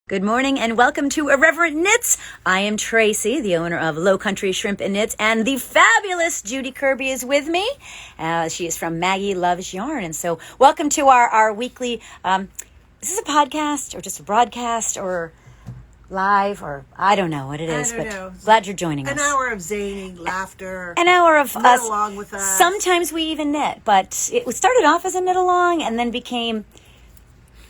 Good morning and welcome to Irreverent Knits. I am Tracy, the owner of Low Country Shrimp and Knits, and the fabulous Judi Kirby is with me. She is from Maggie Loves Yarn. And so welcome to our weekly, is this a podcast or just a broadcast or live or I don't know what it is, but glad you're joining us. An hour of zany laughter. An hour of us. Along with us. Sometimes we even knit, but it started off as a knit along and then became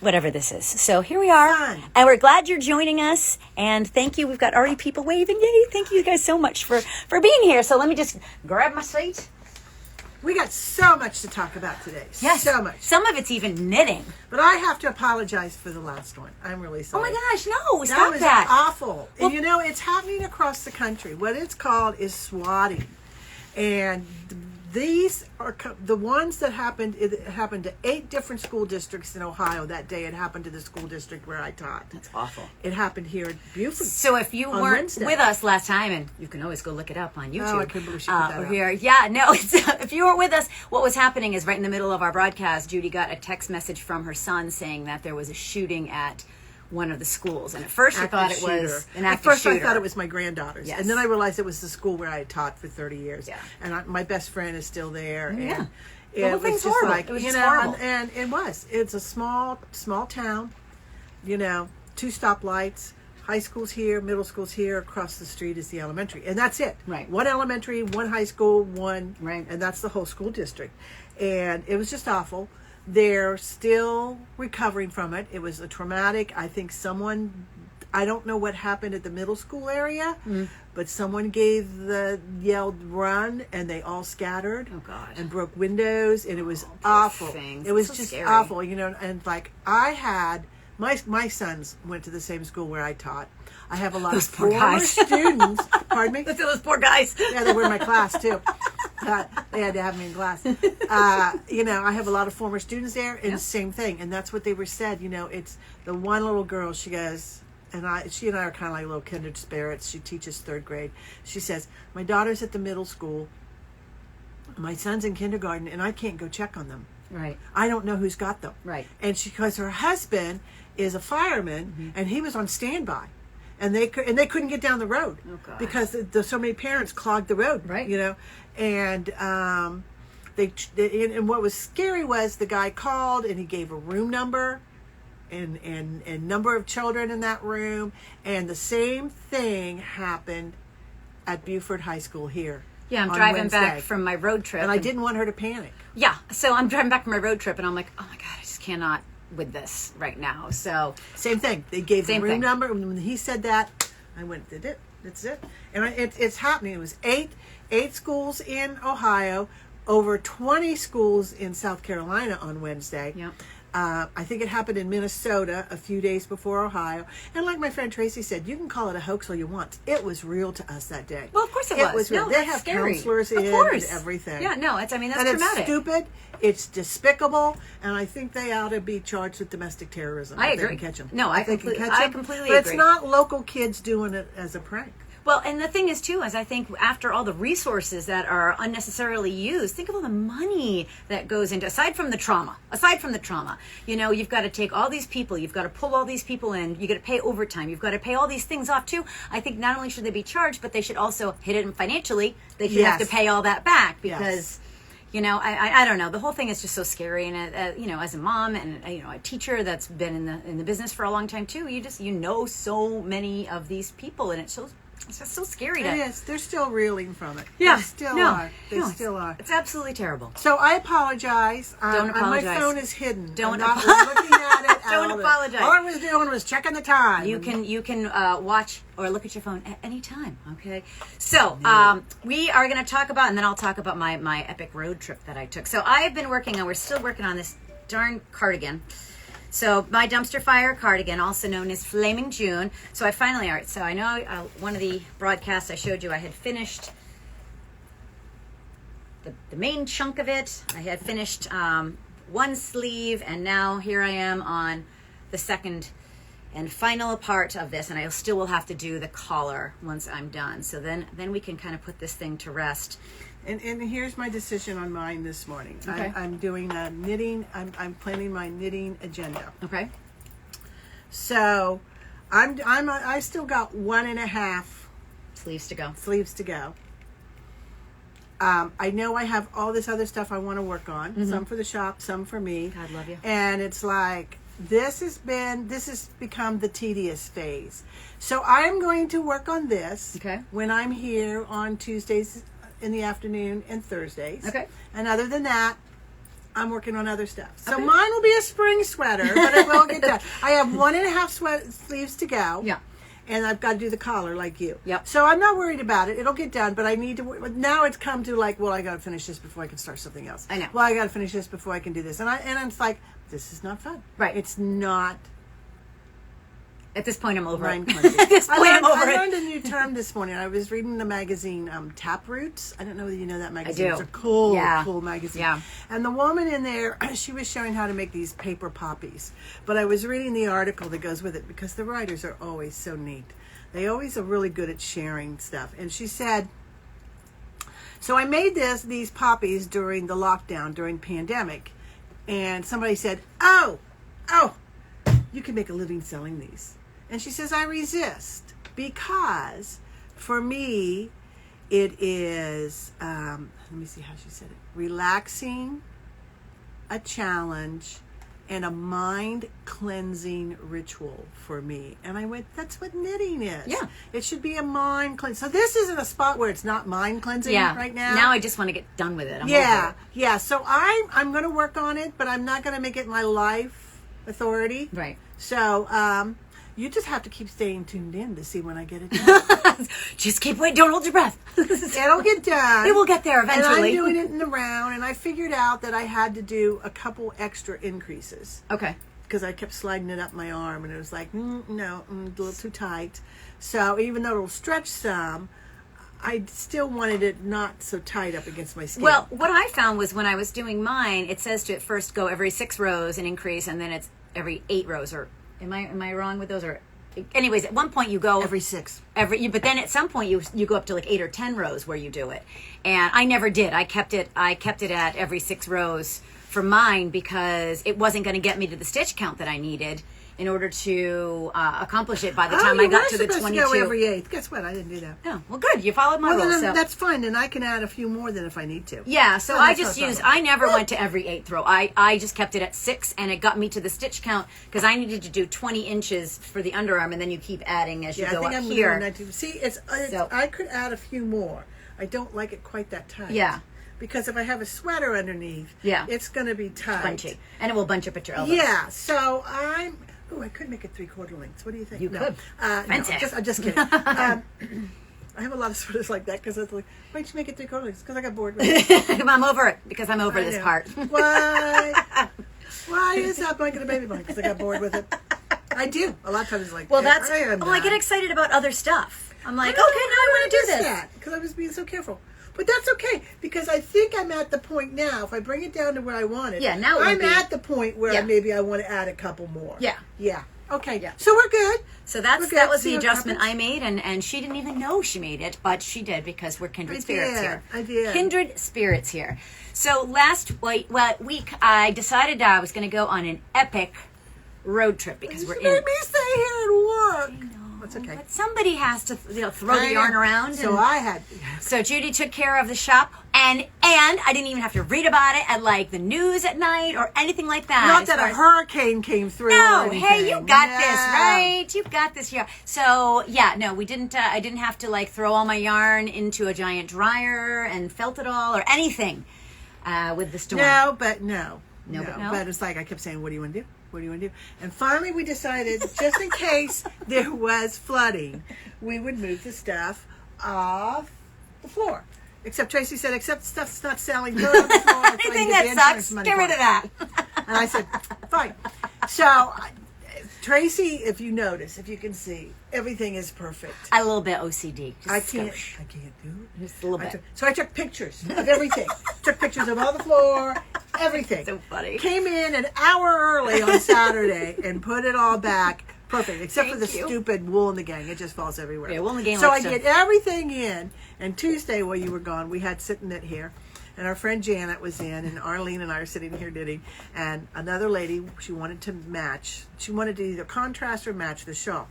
whatever this is. So here we are. Fun. And we're glad you're joining us. And thank you. We've got already people waving. Yay. Thank you guys so much for being here. So let me just grab my seat. We got so much to talk about today. Yes. So much. Some of it's even knitting. But I have to apologize for the last one. I'm really sorry. Oh my gosh, no. That Stop was that. awful. Well, and it's happening across the country. What it's called is swatting. And these are the ones that happened. It happened to 8 different school districts in Ohio that day. It happened to the school district where I taught. That's awful. It happened here at Buford. So if you weren't Wednesday with us last time, and you can always go look it up on YouTube. Oh, I couldn't believe she put that up. Here. Yeah, no. If you weren't with us, what was happening is right in the middle of our broadcast, Judi got a text message from her son saying that there was a shooting at one of the schools, and at first I thought it was an active shooter. I thought it was my granddaughter's, Yes. and then I realized it was the school where I had taught for 30 years. Yeah. And my best friend is still there. Yeah. And The whole it was thing's just horrible. like It was just horrible. and it was. It's a small town. 2 stoplights. High school's here, middle school's here. Across the street is the elementary, and that's it. Right. 1 elementary, 1 high school, 1, Right. and that's the whole school district. And it was just awful. They're still recovering from it. It was a traumatic. I think I don't know what happened at the middle school area, but someone yelled run, and they all scattered. Oh, God. And broke windows, and it was awful. things. It was So just scary. awful, and like I had my sons went to the same school where I taught. I have a lot Those of poor former guys. students. Pardon me? Look at those poor guys. Yeah, they were in my class too. They had to have me in class. I have a lot of former students there, and same thing. And that's what they were said. It's the one little girl. She goes, she and I are kind of like little kindred spirits. She teaches 3rd grade. She says, my daughter's at the middle school. My son's in kindergarten, and I can't go check on them. Right. I don't know who's got them. Right. And because her husband is a fireman, and he was on standby. And they couldn't get down the road because so many parents clogged the road, Right. And and what was scary was the guy called and he gave a room number and number of children in that room, and the same thing happened at Buford High School here. Yeah, I'm on driving Wednesday. back from my road trip. And I didn't want her to panic. Yeah, so I'm driving back from my road trip, and I'm like, oh my God, I just cannot with this right now. So Same thing. They gave the Same room thing. number, and when he said that, I went, did it? That's it. And it's happening. It was eight schools in Ohio, over 20 schools in South Carolina on Wednesday. Yep. I think it happened in Minnesota a few days before Ohio. And like my friend Tracy said, you can call it a hoax all you want. It was real to us that day. Well, of course it was. was real. No, they that's have scary. counselors Of in course. and everything. Yeah, no, that's and traumatic. it's stupid. It's despicable, and I think they ought to be charged with domestic terrorism. I if they agree. can catch them. No, I If they can completely- catch I 'em. completely But agree. it's not local kids doing it as a prank. Well, and the thing is, too, is I think after all the resources that are unnecessarily used, think of all the money that goes into, aside from the trauma, you've got to take all these people, you've got to pull all these people in, you've got to pay overtime, you've got to pay all these things off, too. I think not only should they be charged, but they should also hit it financially. They should have to pay all that back because... I don't know. The whole thing is just so scary, and as a mom and a teacher that's been in the business for a long time too, so many of these people, and it's just so scary. It is. They're still reeling from it. Yeah, They still are. They still are. It's absolutely terrible. So I apologize. Don't apologize. My phone is hidden. Don't I'm not looking at it. Don't apologize. All I was doing was checking the time. You can watch or look at your phone at any time. Okay. So we are going to talk about, and then I'll talk about my epic road trip that I took. So I've been we're still working on this darn cardigan. So my dumpster fire cardigan, also known as Flaming June. So I finally, all right, so I know one of the broadcasts I showed you, I had finished the main chunk of it. I had finished one sleeve, and now here I am on the second and final part of this, and I still will have to do the collar once I'm done. So then we can kind of put this thing to rest. And here's my decision on mine this morning. Okay. I'm doing a knitting. I'm planning my knitting agenda. Okay. So I still got 1.5 Sleeves to go. sleeves to go. I know I have all this other stuff I want to work on. Some for the shop, some for me. God love you. And it's like this has become the tedious phase. So I'm going to work on this when I'm here on Tuesdays in the afternoon and Thursdays. Okay. And other than that, I'm working on other stuff. So mine will be a spring sweater, but it will get done. I have 1.5 sleeves to go. Yeah. And I've got to do the collar like you. Yep. So I'm not worried about it. It'll get done, but I need to. Now it's come to like, well, I got to finish this before I can start something else. I know. Well, I got to finish this before I can do this, and it's like, this is not fun. Right. It's not. At this point, I'm over it. Mind-cleansing. At this point, I'm over I it. learned a new term this morning. I was reading the magazine Taproots. I don't know whether you know that magazine. I do. It's a cool, Yeah. cool magazine. Yeah. And the woman in there, she was showing how to make these paper poppies. But I was reading the article that goes with it because the writers are always so neat. They always are really good at sharing stuff. And she said, so I made these poppies during the lockdown, during pandemic. And somebody said, oh, you can make a living selling these. And she says, I resist because for me, it is, let me see how she said it, relaxing, a challenge, and a mind-cleansing ritual for me. And I went, that's what knitting is. Yeah. It should be a mind cleanse. So this isn't a spot where it's not mind cleansing right now. Now I just want to get done with it. I'm over it. Yeah. So I'm going to work on it, but I'm not going to make it my life authority. Right. So you just have to keep staying tuned in to see when I get it done. Just keep waiting. Don't hold your breath. It'll get done. It will get there eventually. And I'm doing it in the round, and I figured out that I had to do a couple extra increases. Okay. Because I kept sliding it up my arm, and it was like, no, a little too tight. So even though it'll stretch some, I still wanted it not so tight up against my skin. Well, what I found was when I was doing mine, it says to at first go every 6 rows and increase, and then it's every 8 rows. Or am I wrong with those? Or anyways, at one point you go every 6. But then at some point you go up to like 8 or 10 rows where you do it, and I never did. I kept it at every 6 rows for mine because it wasn't going to get me to the stitch count that I needed in order to accomplish it by the time I got to the 22. To go every 8th. Guess what? I didn't do that. Oh, well, good. You followed my rules. So. That's fine, and I can add a few more than if I need to. Yeah, so I never went to every 8th row. I just kept it at 6, and it got me to the stitch count because I needed to do 20 inches for the underarm, and then you keep adding as you go up here. See, I could add a few more. I don't like it quite that tight. Yeah. Because if I have a sweater underneath, it's going to be tight. Bunchy. And it will bunch up at your elbows. Yeah, so I could make it 3/4 lengths. What do you think? You could. No, I'm just kidding. I have a lot of sweaters like that because I was like, why'd you make it 3/4 lengths? Because I got bored with it. I'm over it because I'm over this part. Why? Why is that blanket a baby blanket? Because I got bored with it. I do. A lot of times it's like, well, I get excited about other stuff. I'm like, okay, now I want to do this. Because I was being so careful. But that's okay, because I think I'm at the point now, if I bring it down to where I want it, now I'm at the point where maybe I want to add a couple more. Yeah. Okay. Yeah. So we're good. So that was the adjustment I made, and she didn't even know she made it, but she did because we're kindred spirits here. I did. Kindred spirits here. So last week, I decided I was going to go on an epic road trip because we're in. Made me stay here and work. That's okay. But somebody has to throw the yarn around. So I had. So Judi took care of the shop, and I didn't even have to read about it at like the news at night or anything like that. Not that a hurricane came through. No, hey, you got this, right? You got this here. So we didn't. I didn't have to like throw all my yarn into a giant dryer and felt it all or anything with the storm. No. But it's like I kept saying, "What do you want to do? What do you want to do?" And finally we decided, just in case there was flooding, we would move the stuff off the floor. Except Tracy said, except stuff's not selling. Throw it on the floor. Anything that sucks, get rid of that. And I said, fine. So Tracy, if you can see, everything is perfect. A little bit OCD. I can't do it. Just a little bit. So I took pictures of everything. Took pictures of all the floor, everything. So funny. Came in an hour early on Saturday and put it all back. Perfect, except for the stupid wool in the gang. It just falls everywhere. Yeah, wool in the gang. So I get everything in. And Tuesday, while you were gone, we had sit and knit here. and our friend Janet was in, and Arlene and I are sitting here knitting, and another lady, she wanted to match. She wanted to either contrast or match the shawl.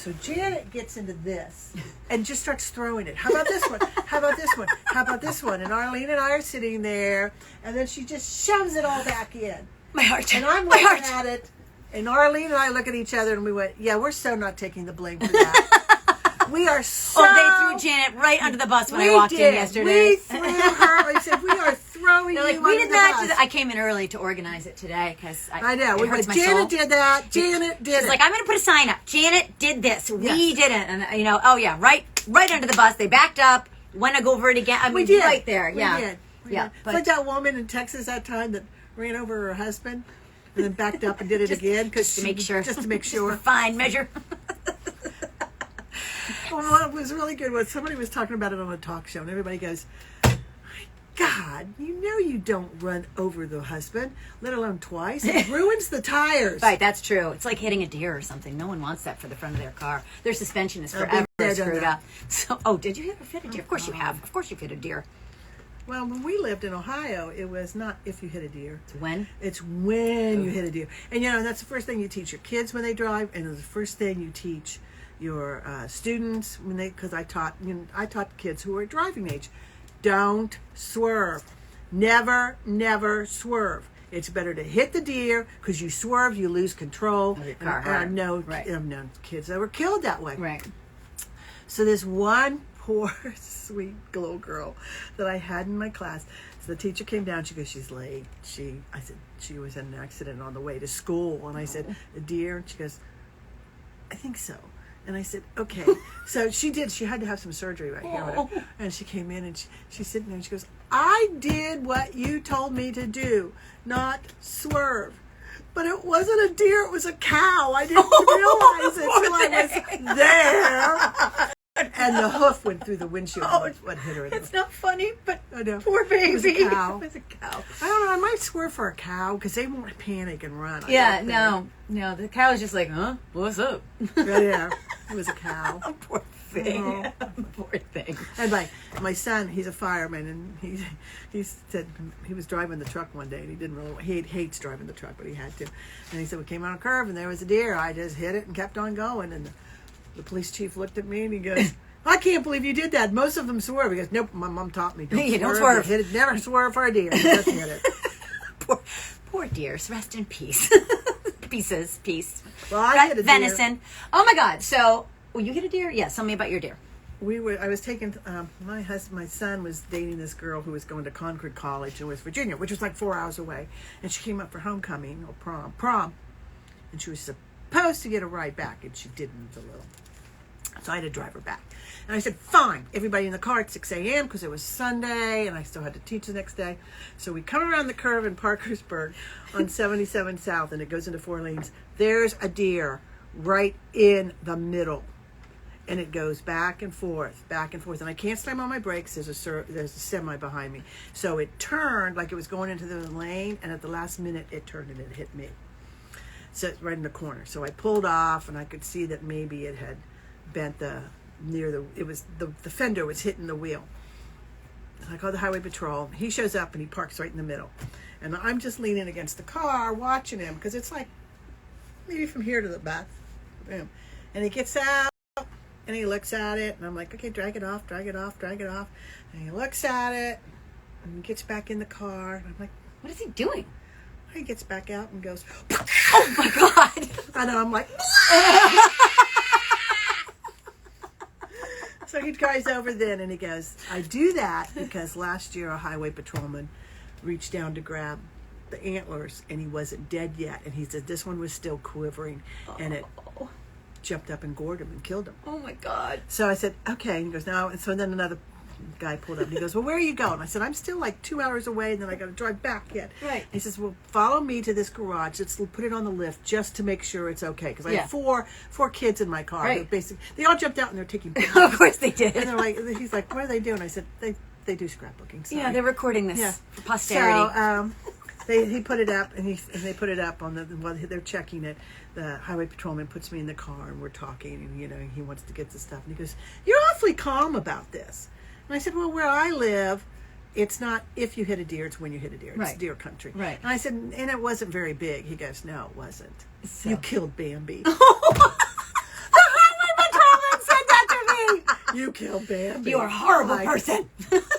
So Janet gets into this and just starts throwing it. How about this one? How about this one? How about this one? And Arlene and I are sitting there, and then she just shoves it all back in. My heart. And I'm looking at it, and Arlene and I look at each other, and we went, yeah, we're so not taking the blame for that. We are so... Oh, they threw Janet right under the bus when I walked in yesterday. We threw her. I said, we are throwing you like, under we did the not bus. do that. I came in early to organize it today because I know. it hurts my Janet soul. did that. Janet did She's it. like, I'm going to put a sign up. Janet did this. We Yes. didn't. And, you know, oh, yeah, right under the bus. They backed up, went to go over it again. I mean, we did. right there. We Yeah. did. We Yeah. did. But It's like that woman in Texas that time that ran over her husband and then backed up and did it again. just to make sure. Just to make sure. Fine measure. Well, what was really good was somebody was talking about it on a talk show, and everybody goes, my God, you know you don't run over the husband, let alone twice. It ruins the tires. Right, that's true. It's like hitting a deer or something. No one wants that for the front of their car. Their suspension is forever they've done screwed that. up. So, did you ever hit a deer? Of course you have. Of course you've hit a deer. Well, when we lived in Ohio, it was not if you hit a deer. It's when? It's when you hit a deer. And, you know, that's the first thing you teach your kids when they drive, and it's the first thing you teach your students when they, because I taught kids who were at driving age, don't swerve. Never swerve. It's better to hit the deer because you swerve, you lose control. Of your car, And I've known kids that were killed that way. Right. So this one poor sweet little girl that I had in my class. So the teacher came down. She goes, she's late. I said she was in an accident on the way to school, and I said, a deer. And she goes, I think so. And I said, okay. So she did. She had to have some surgery right here. Whatever. And she came in, and she's sitting there, and she goes, I did what you told me to do, not swerve. But it wasn't a deer. It was a cow. I didn't realize it until I was there. And the hoof went through the windshield. What hit her? It's not funny, but I know. poor baby. It was a cow. It was a cow. I don't know. I might swerve for a cow because they won't panic and run. Yeah, no. The cow was just like, huh? What's up? Yeah, it was a cow. Poor thing. Oh. Poor thing. And my son, he's a fireman, and he said he was driving the truck one day, and he didn't really, he hates driving the truck, but he had to. And he said, we came on a curve, and there was a deer. I just hit it and kept on going. And the police chief looked at me, and he goes, I can't believe you did that. Most of them swerve. He goes, nope, my mom taught me. Don't swerve. Hit it. Never swerve for a deer. You just hit it. Poor deers. Rest in peace. Peace. Well, I hit a deer. Venison. Oh my God. So, you hit a deer? Yeah. Tell me about your deer. I was taking my son was dating this girl who was going to Concord College in West Virginia, which was like 4 hours away, and she came up for homecoming or prom, and she was supposed to get a ride back, and she didn't a little. So I had to drive her back. And I said, fine, everybody in the car at 6 a.m. because it was Sunday and I still had to teach the next day. So we come around the curve in Parkersburg on 77 South, and it goes into 4 lanes. There's a deer right in the middle. And it goes back and forth. And I can't slam on my brakes. There's a semi behind me. So it turned like it was going into the lane, and at the last minute it turned and it hit me. So it's right in the corner. So I pulled off, and I could see that maybe it had bent the fender was hitting the wheel. I called the highway patrol. He shows up and he parks right in the middle, and I'm just leaning against the car watching him because it's like maybe from here to the back. And he gets out and he looks at it, and I'm like, okay, drag it off. And he looks at it and he gets back in the car, and I'm like, What is he doing? he gets back out and goes, Oh my God. and I'm like, so he drives over then, and he goes, I do that because last year a highway patrolman reached down to grab the antlers, and he wasn't dead yet. And he said this one was still quivering, and it jumped up and gored him and killed him. Oh my God. So I said, okay. And he goes, no. And so then another guy pulled up, and he goes, well, where are you going? I said, I'm still like 2 hours away, and then I got to drive back yet. Right. He says, well, follow me to this garage. Let's put it on the lift just to make sure it's okay. Because I had four kids in my car. Right. They all jumped out, and they're taking pictures. Of course they did. And they're like, he's like, what are they doing? I said, they do scrapbooking. Sorry. Yeah, they're recording this for posterity. So he put it up, and they put it up on while they're checking it. The highway patrolman puts me in the car, and we're talking, and he wants to get the stuff, and he goes, "You're awfully calm about this." And I said, "Well, where I live, it's not if you hit a deer, it's when you hit a deer. It's Right. deer country. Right. And I said, and it wasn't very big. He goes, no, it wasn't. So- You killed Bambi. You killed Bambi. You are a horrible Like, person.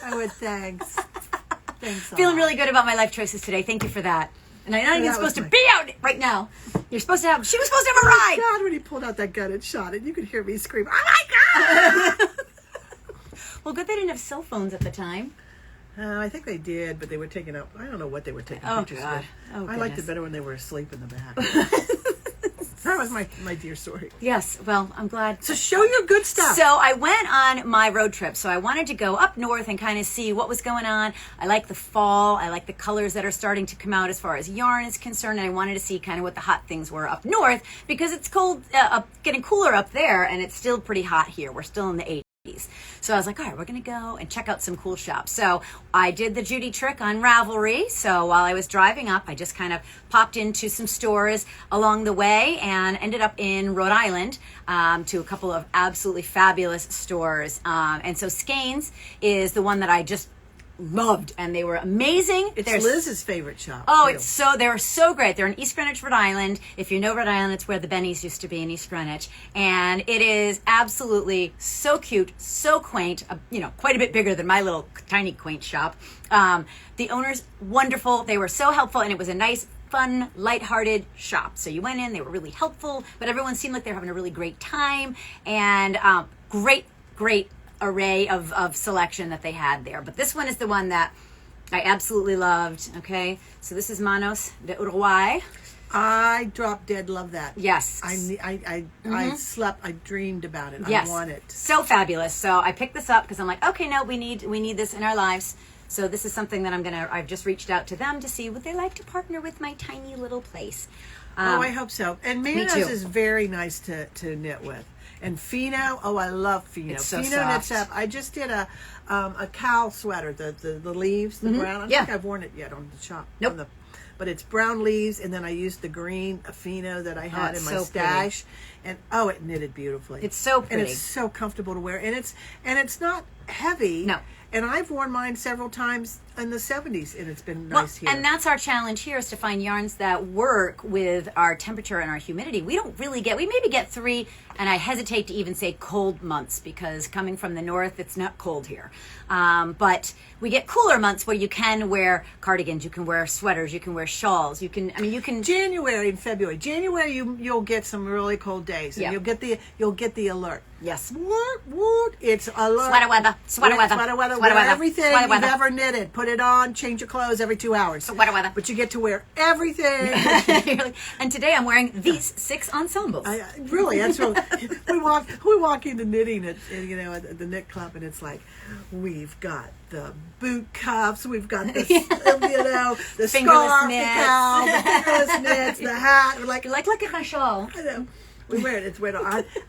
I went, thanks. Thanks. a Feeling lot. really good about my life choices today. Thank you for that. And I'm not even That was supposed to my- be out right now. She was supposed to have a ride. God, when he pulled out that gun and shot it, you could hear me scream, oh my God! Well, good they didn't have cell phones at the time. I think they did, but they were taking out, I don't know what they were taking Oh, pictures God. with. Oh, I liked goodness. it better when they were asleep in the back. That was my dear story. Yes, well, I'm glad. So show your good stuff. So I went on my road trip. So I wanted to go up north and kind of see what was going on. I like the fall. I like the colors that are starting to come out as far as yarn is concerned. And I wanted to see kind of what the hot things were up north because it's cold, getting cooler up there, and it's still pretty hot here. We're still in the 80s. So I was like, all right, we're going to go and check out some cool shops. So I did the Judi trick on Ravelry. So while I was driving up, I just kind of popped into some stores along the way and ended up in Rhode Island to a couple of absolutely fabulous stores. And so Skeins is the one that I just loved, and they were amazing. It's There's- Liz's favorite shop. Oh, too. they're so great. They're in East Greenwich, Rhode Island. If you know Rhode Island, it's where the Bennies used to be in East Greenwich. And it is absolutely so cute, so quaint, quite a bit bigger than my little tiny quaint shop. The owners, wonderful. They were so helpful, and it was a nice, fun, lighthearted shop. So you went in, they were really helpful, but everyone seemed like they were having a really great time, and great array of selection that they had there. But this one is the one that I absolutely loved. Okay, so this is Manos de Uruguay. I drop dead love that. Yes. I slept, I dreamed about it. Yes. I want it. So fabulous. So I picked this up because I'm like, okay, no, we need this in our lives. So this is something that I've just reached out to them to see would they like to partner with my tiny little place. I hope so. And Manos too. is very nice to knit with. And Fino, I love Fino. It's so Fino soft. knits up. I just did a cowl sweater, the leaves, the brown. I don't Yeah. think I've worn it yet on the shop. Nope. But it's brown leaves, and then I used the green Fino that I had it's in my so stash, and it knitted beautifully. It's so pretty. and it's so comfortable to wear, and it's not heavy. No. And I've worn mine several times in the 70s, and it's been Well, nice here. and that's our challenge here is to find yarns that work with our temperature and our humidity. We maybe get 3, and I hesitate to even say cold months because coming from the north, it's not cold here. But we get cooler months where you can wear cardigans, you can wear sweaters, you can wear shawls, you can. January and February. January, you'll get some really cold days, and Yeah. you'll get the alert. Yes. Woot, it's alert. Sweater weather, sweater weather, Sweater weather. sweater Wear weather, everything sweater you've weather. ever knitted. Put it on. Change your clothes every 2 hours. Sweater weather. But you get to wear everything. And today I'm wearing these 6 ensembles. Really, that's really. We walk into knitting at the knit club, and it's like, we've got the boot cuffs, we've got the the Fingerless scarf, knits. the cowl, the fingerless knits, the hat. We're like, Like, look at my shawl. I know. We wear it. It's weird.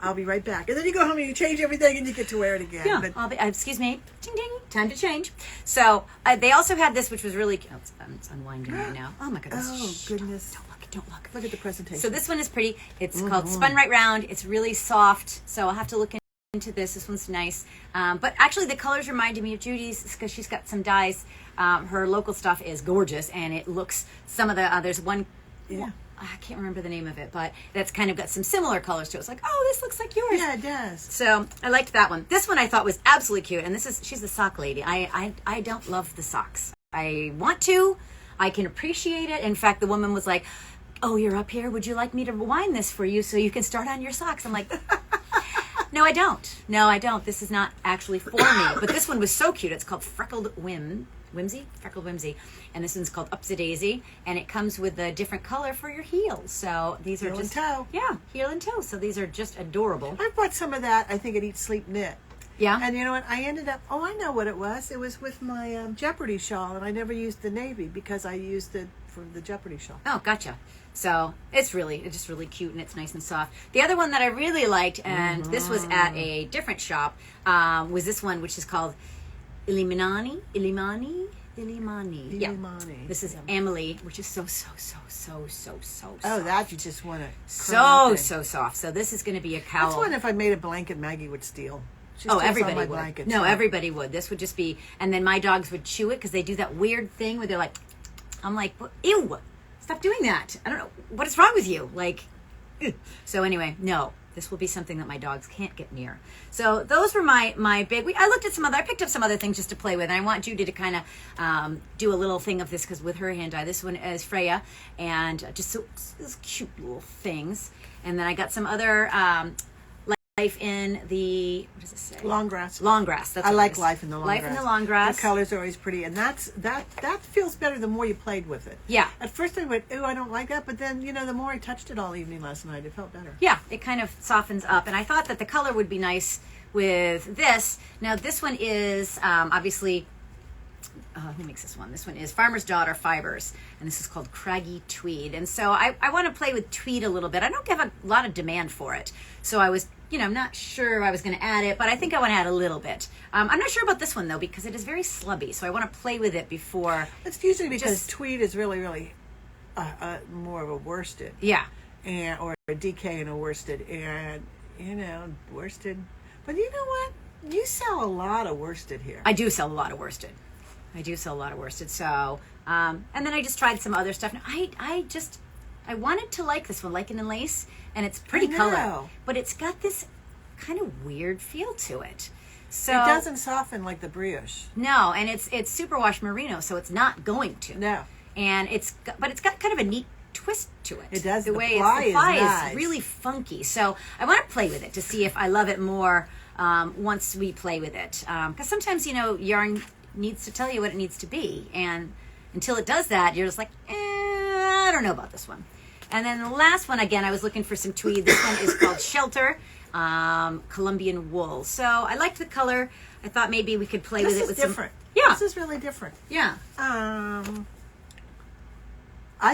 I'll be right back. And then you go home and you change everything and you get to wear it again. Yeah, But excuse me. Ding, ding. Time to change. So they also had this, which was really cute. It's unwinding right now. Oh my goodness. oh Shh, goodness, Don't look. look at the presentation. So this one is pretty. It's called Spun Right Round. It's really soft. So I'll have to look into this. This one's nice. But actually the colors reminded me of Judi's because she's got some dyes. Her local stuff is gorgeous, and it looks, some of the, there's one, Yeah. I can't remember the name of it, but that's kind of got some similar colors to it. It's like, oh, this looks like yours. Yeah, it does. So I liked that one. This one I thought was absolutely cute, and she's the sock lady. I don't love the socks. I want to. I can appreciate it. In fact, the woman was like, oh, you're up here. Would you like me to wind this for you so you can start on your socks? I'm like, no, I don't. No, I don't. This is not actually for me. But this one was so cute. It's called Freckled Whimsy, and this one's called Upsy Daisy, and it comes with a different color for your heels. So these are Heel and just toe. Yeah, heel and toe. So these are just adorable. I bought some of that, I think, at Eat, Sleep, Knit. Yeah. And you know what? I ended up, I know what it was. It was with my Jeopardy shawl, and I never used the navy because I used it for the Jeopardy shawl. Oh, gotcha. So it's just really cute, and it's nice and soft. The other one that I really liked, and this was at a different shop, was this one, which is called Illimani. Yeah. Illimani. This is Emily, which is so soft. Oh, that you just want to. so soft. So this is going to be a cowl. That's one if I made a blanket Maggie would steal. She Oh, steals all everybody my would. blankets. No, Yeah. everybody would. This would just be, and then my dogs would chew it because they do that weird thing where they're like, I'm like, ew, stop doing that. I don't know. What is wrong with you? Like, so anyway, no, this will be something that my dogs can't get near. So those were my big, I looked at some other, I picked up some other things just to play with. And I want Judi to kind of do a little thing of this because with her hand dye, this one is Freya and just so, those cute little things. And then I got some other, life in the, what does it say? Long grass. Long grass. That's I what it like is. life in the long grass. Life in the long grass. The colors are always pretty, and that feels better the more you played with it. Yeah. At first I went, ooh, I don't like that, but then the more I touched it all evening last night, it felt better. Yeah, it kind of softens up, and I thought that the color would be nice with this. Now this one is obviously. Who makes this one? This one is Farmer's Daughter Fibers, and this is called Craggy Tweed. And so I want to play with tweed a little bit. I don't have a lot of demand for it, so I was, not sure I was going to add it, but I think I want to add a little bit. I'm not sure about this one though because it is very slubby, so I want to play with it before. It's usually because tweed is really, really more of a worsted. Yeah. Or a DK and a worsted, and worsted. But you know what? You sell a lot of worsted here. I do sell a lot of worsted. So, and then I just tried some other stuff. Now, I wanted to like this one, Lichen and Lace, and it's pretty color, but it's got this kind of weird feel to it. So it doesn't soften like the brioche. No, and it's superwash merino, so it's not going to. No, and it's got kind of a neat twist to it. It does. The way ply the ply is nice. is really funky. So I want to play with it to see if I love it more once we play with it. Because sometimes yarn needs to tell you what it needs to be, and until it does that, you're just like, I don't know about this one. And then the last one, again, I was looking for some tweed. This one is called Shelter, Colombian wool. So I liked the color. I thought maybe we could play with it with different. Yeah, this is really different. Yeah. I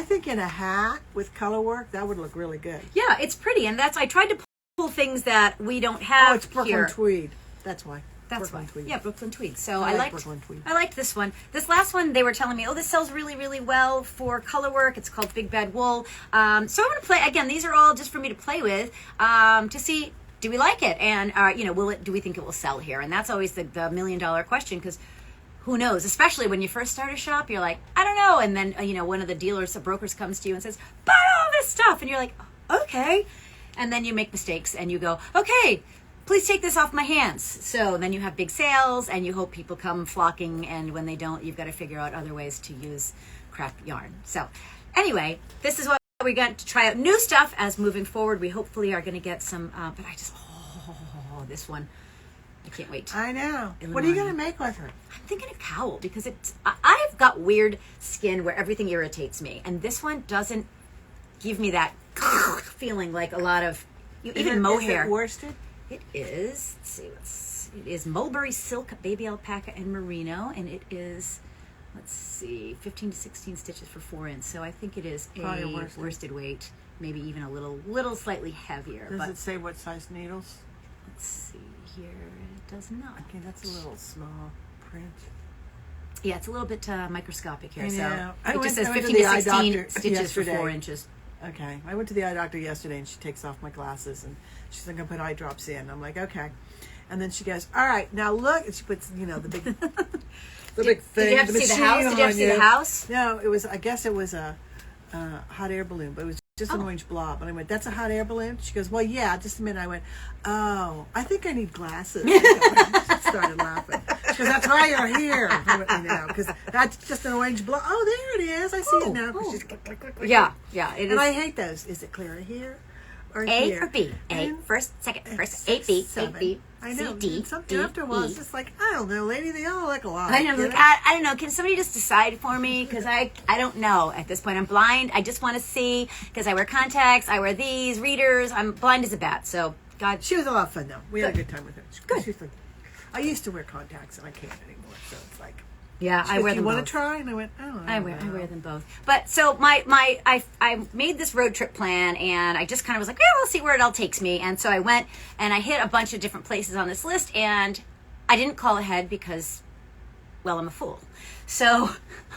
think in a hat with color work that would look really good. Yeah, it's pretty, and I tried to pull things that we don't have. Oh, it's Brooklyn here. tweed. That's why. That's Brooklyn why. tweed. Yeah, Brooklyn tweed. So I I like liked Brooklyn tweed. I liked this one. This last one, they were telling me, this sells really, really well for color work. It's called Big Bad Wool. So I'm going to play again. These are all just for me to play with to see, do we like it, and do we think it will sell here? And that's always the $1 million question, because who knows? Especially when you first start a shop, you're like, I don't know, and then one of the dealers, the brokers, comes to you and says, buy all this stuff, and you're like, okay, and then you make mistakes and you go, okay, please take this off my hands. So then you have big sales and you hope people come flocking, and when they don't, you've got to figure out other ways to use crap yarn. So anyway, this is what we got to try out new stuff as moving forward. We hopefully are going to get some, but this one, I can't wait. I know. What are you going to make with her? I'm thinking a cowl, because I've got weird skin where everything irritates me, and this one doesn't give me that feeling like a lot of even mohair. Is it worsted? It is. Let's see. It is mulberry silk, baby alpaca, and merino, and it is, 15 to 16 stitches for 4 inch. So I think it is a worsted weight, maybe even a little slightly heavier. Does it say what size needles? Let's see here. It does not. Okay, that's a little small print. Yeah, it's a little bit microscopic here. I know. So it just says I went 15 to to the eye 16 doctor stitches yesterday. for 4 inches. Okay. I went to the eye doctor yesterday, and she takes off my glasses, and she's going to put eye drops in. I'm like, okay. And then she goes, all right, now look. And she puts, the big big thing. Did you have to see the house? Did you have to see the house? No, I guess it was a hot air balloon, but it was just an orange blob. And I went, that's a hot air balloon? She goes, well, yeah, just a minute. I went, oh, I think I need glasses. She started laughing. She goes, that's why you're here. I went, because that's just an orange blob. Oh, there it is. I see it now. She's click, click, click, click. Yeah, it is. And I hate those. Is it clearer here or A here? or B? A first, second, first. A, B, A, B. I know. C, D, something E, after a while, E. it's just like, I don't know, lady, they all look alike. I know. Like, I don't know. Can somebody just decide for me? Because I don't know. At this point, I'm blind. I just want to see, because I wear contacts. I wear these readers. I'm blind as a bat. So, God. She was a lot of fun, though. We had a Good. good time with her. Good. She's like, I used to wear contacts, and I can't anymore. So it's like, Yeah, I wear them you want both. to try? And I went, oh, I wear them both. But so I made this road trip plan, and I just kind of was like, yeah, we'll see where it all takes me. And so I went and I hit a bunch of different places on this list, and I didn't call ahead because, well, I'm a fool. So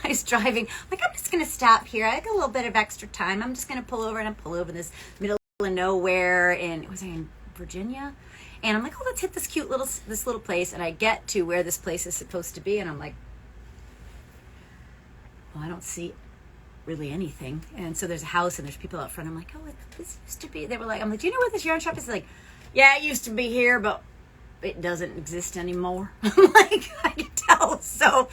I was driving, like, I'm just going to stop here. I got a little bit of extra time. I'm just going to pull over, and I pull over in this middle of nowhere, and was I in Virginia. And I'm like, oh, let's hit this little place. And I get to where this place is supposed to be, and I'm like, well, I don't see really anything. And so there's a house and there's people out front. I'm like, oh, this used to be. They were like, I'm like, do you know where this yarn shop is? Like, yeah, it used to be here, but it doesn't exist anymore. I'm like, I can tell. So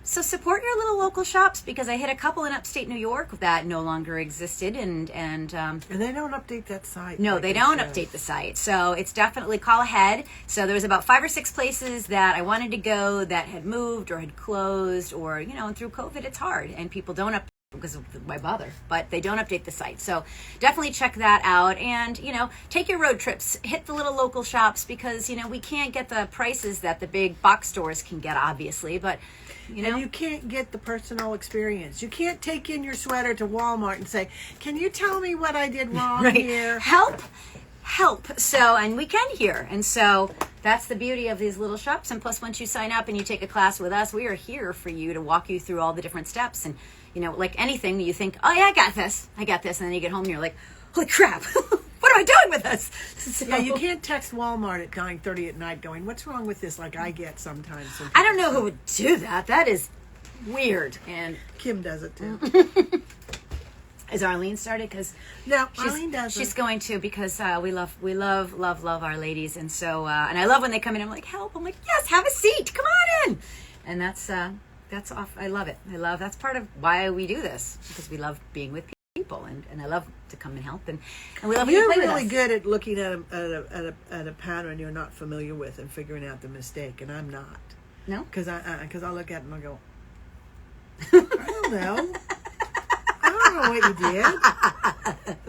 support your little local shops, because I hit a couple in upstate New York that no longer existed, and they don't update that site. No, they don't update the site. So it's definitely call ahead. So there was about 5 or 6 places that I wanted to go that had moved or had closed, or and through COVID it's hard and people don't update because of why bother, but they don't update the site. So definitely check that out, and take your road trips, hit the little local shops, because we can't get the prices that the big box stores can get, obviously, but and you can't get the personal experience. You can't take in your sweater to Walmart and say, can you tell me what I did wrong here? Help. So, and we can here. And so that's the beauty of these little shops. And plus, once you sign up and you take a class with us, we are here for you to walk you through all the different steps. And, like anything, you think, oh yeah, I got this. And then you get home and you're like, holy crap. What am I doing with this? So, yeah, you can't text Walmart at 9:30 at night going, what's wrong with this, like I get sometimes. I don't know who would do that. That is weird. And Kim does it too. Is Arlene started? Because no, Arlene doesn't. She's going to, because we love our ladies, and so and I love when they come in. I'm like, help! I'm like, yes, have a seat. Come on in. And that's off. I love it. That's part of why we do this, because we love being with people, and I love to come and help, and we love when you play with us. You're really good at looking at a pattern you're not familiar with and figuring out the mistake, and I'm not. No, because I look at it and I go, I don't know. I don't know what you did.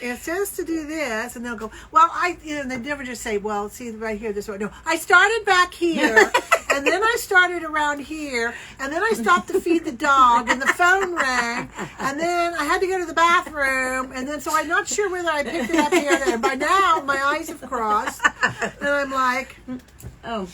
It says to do this, and they'll go, well, they never just say, well, see right here, this way. No, I started back here, and then I started around here, and then I stopped to feed the dog, and the phone rang, and then I had to go to the bathroom, and then so I'm not sure whether I picked it up here or there. By now, my eyes have crossed, and I'm like, oh,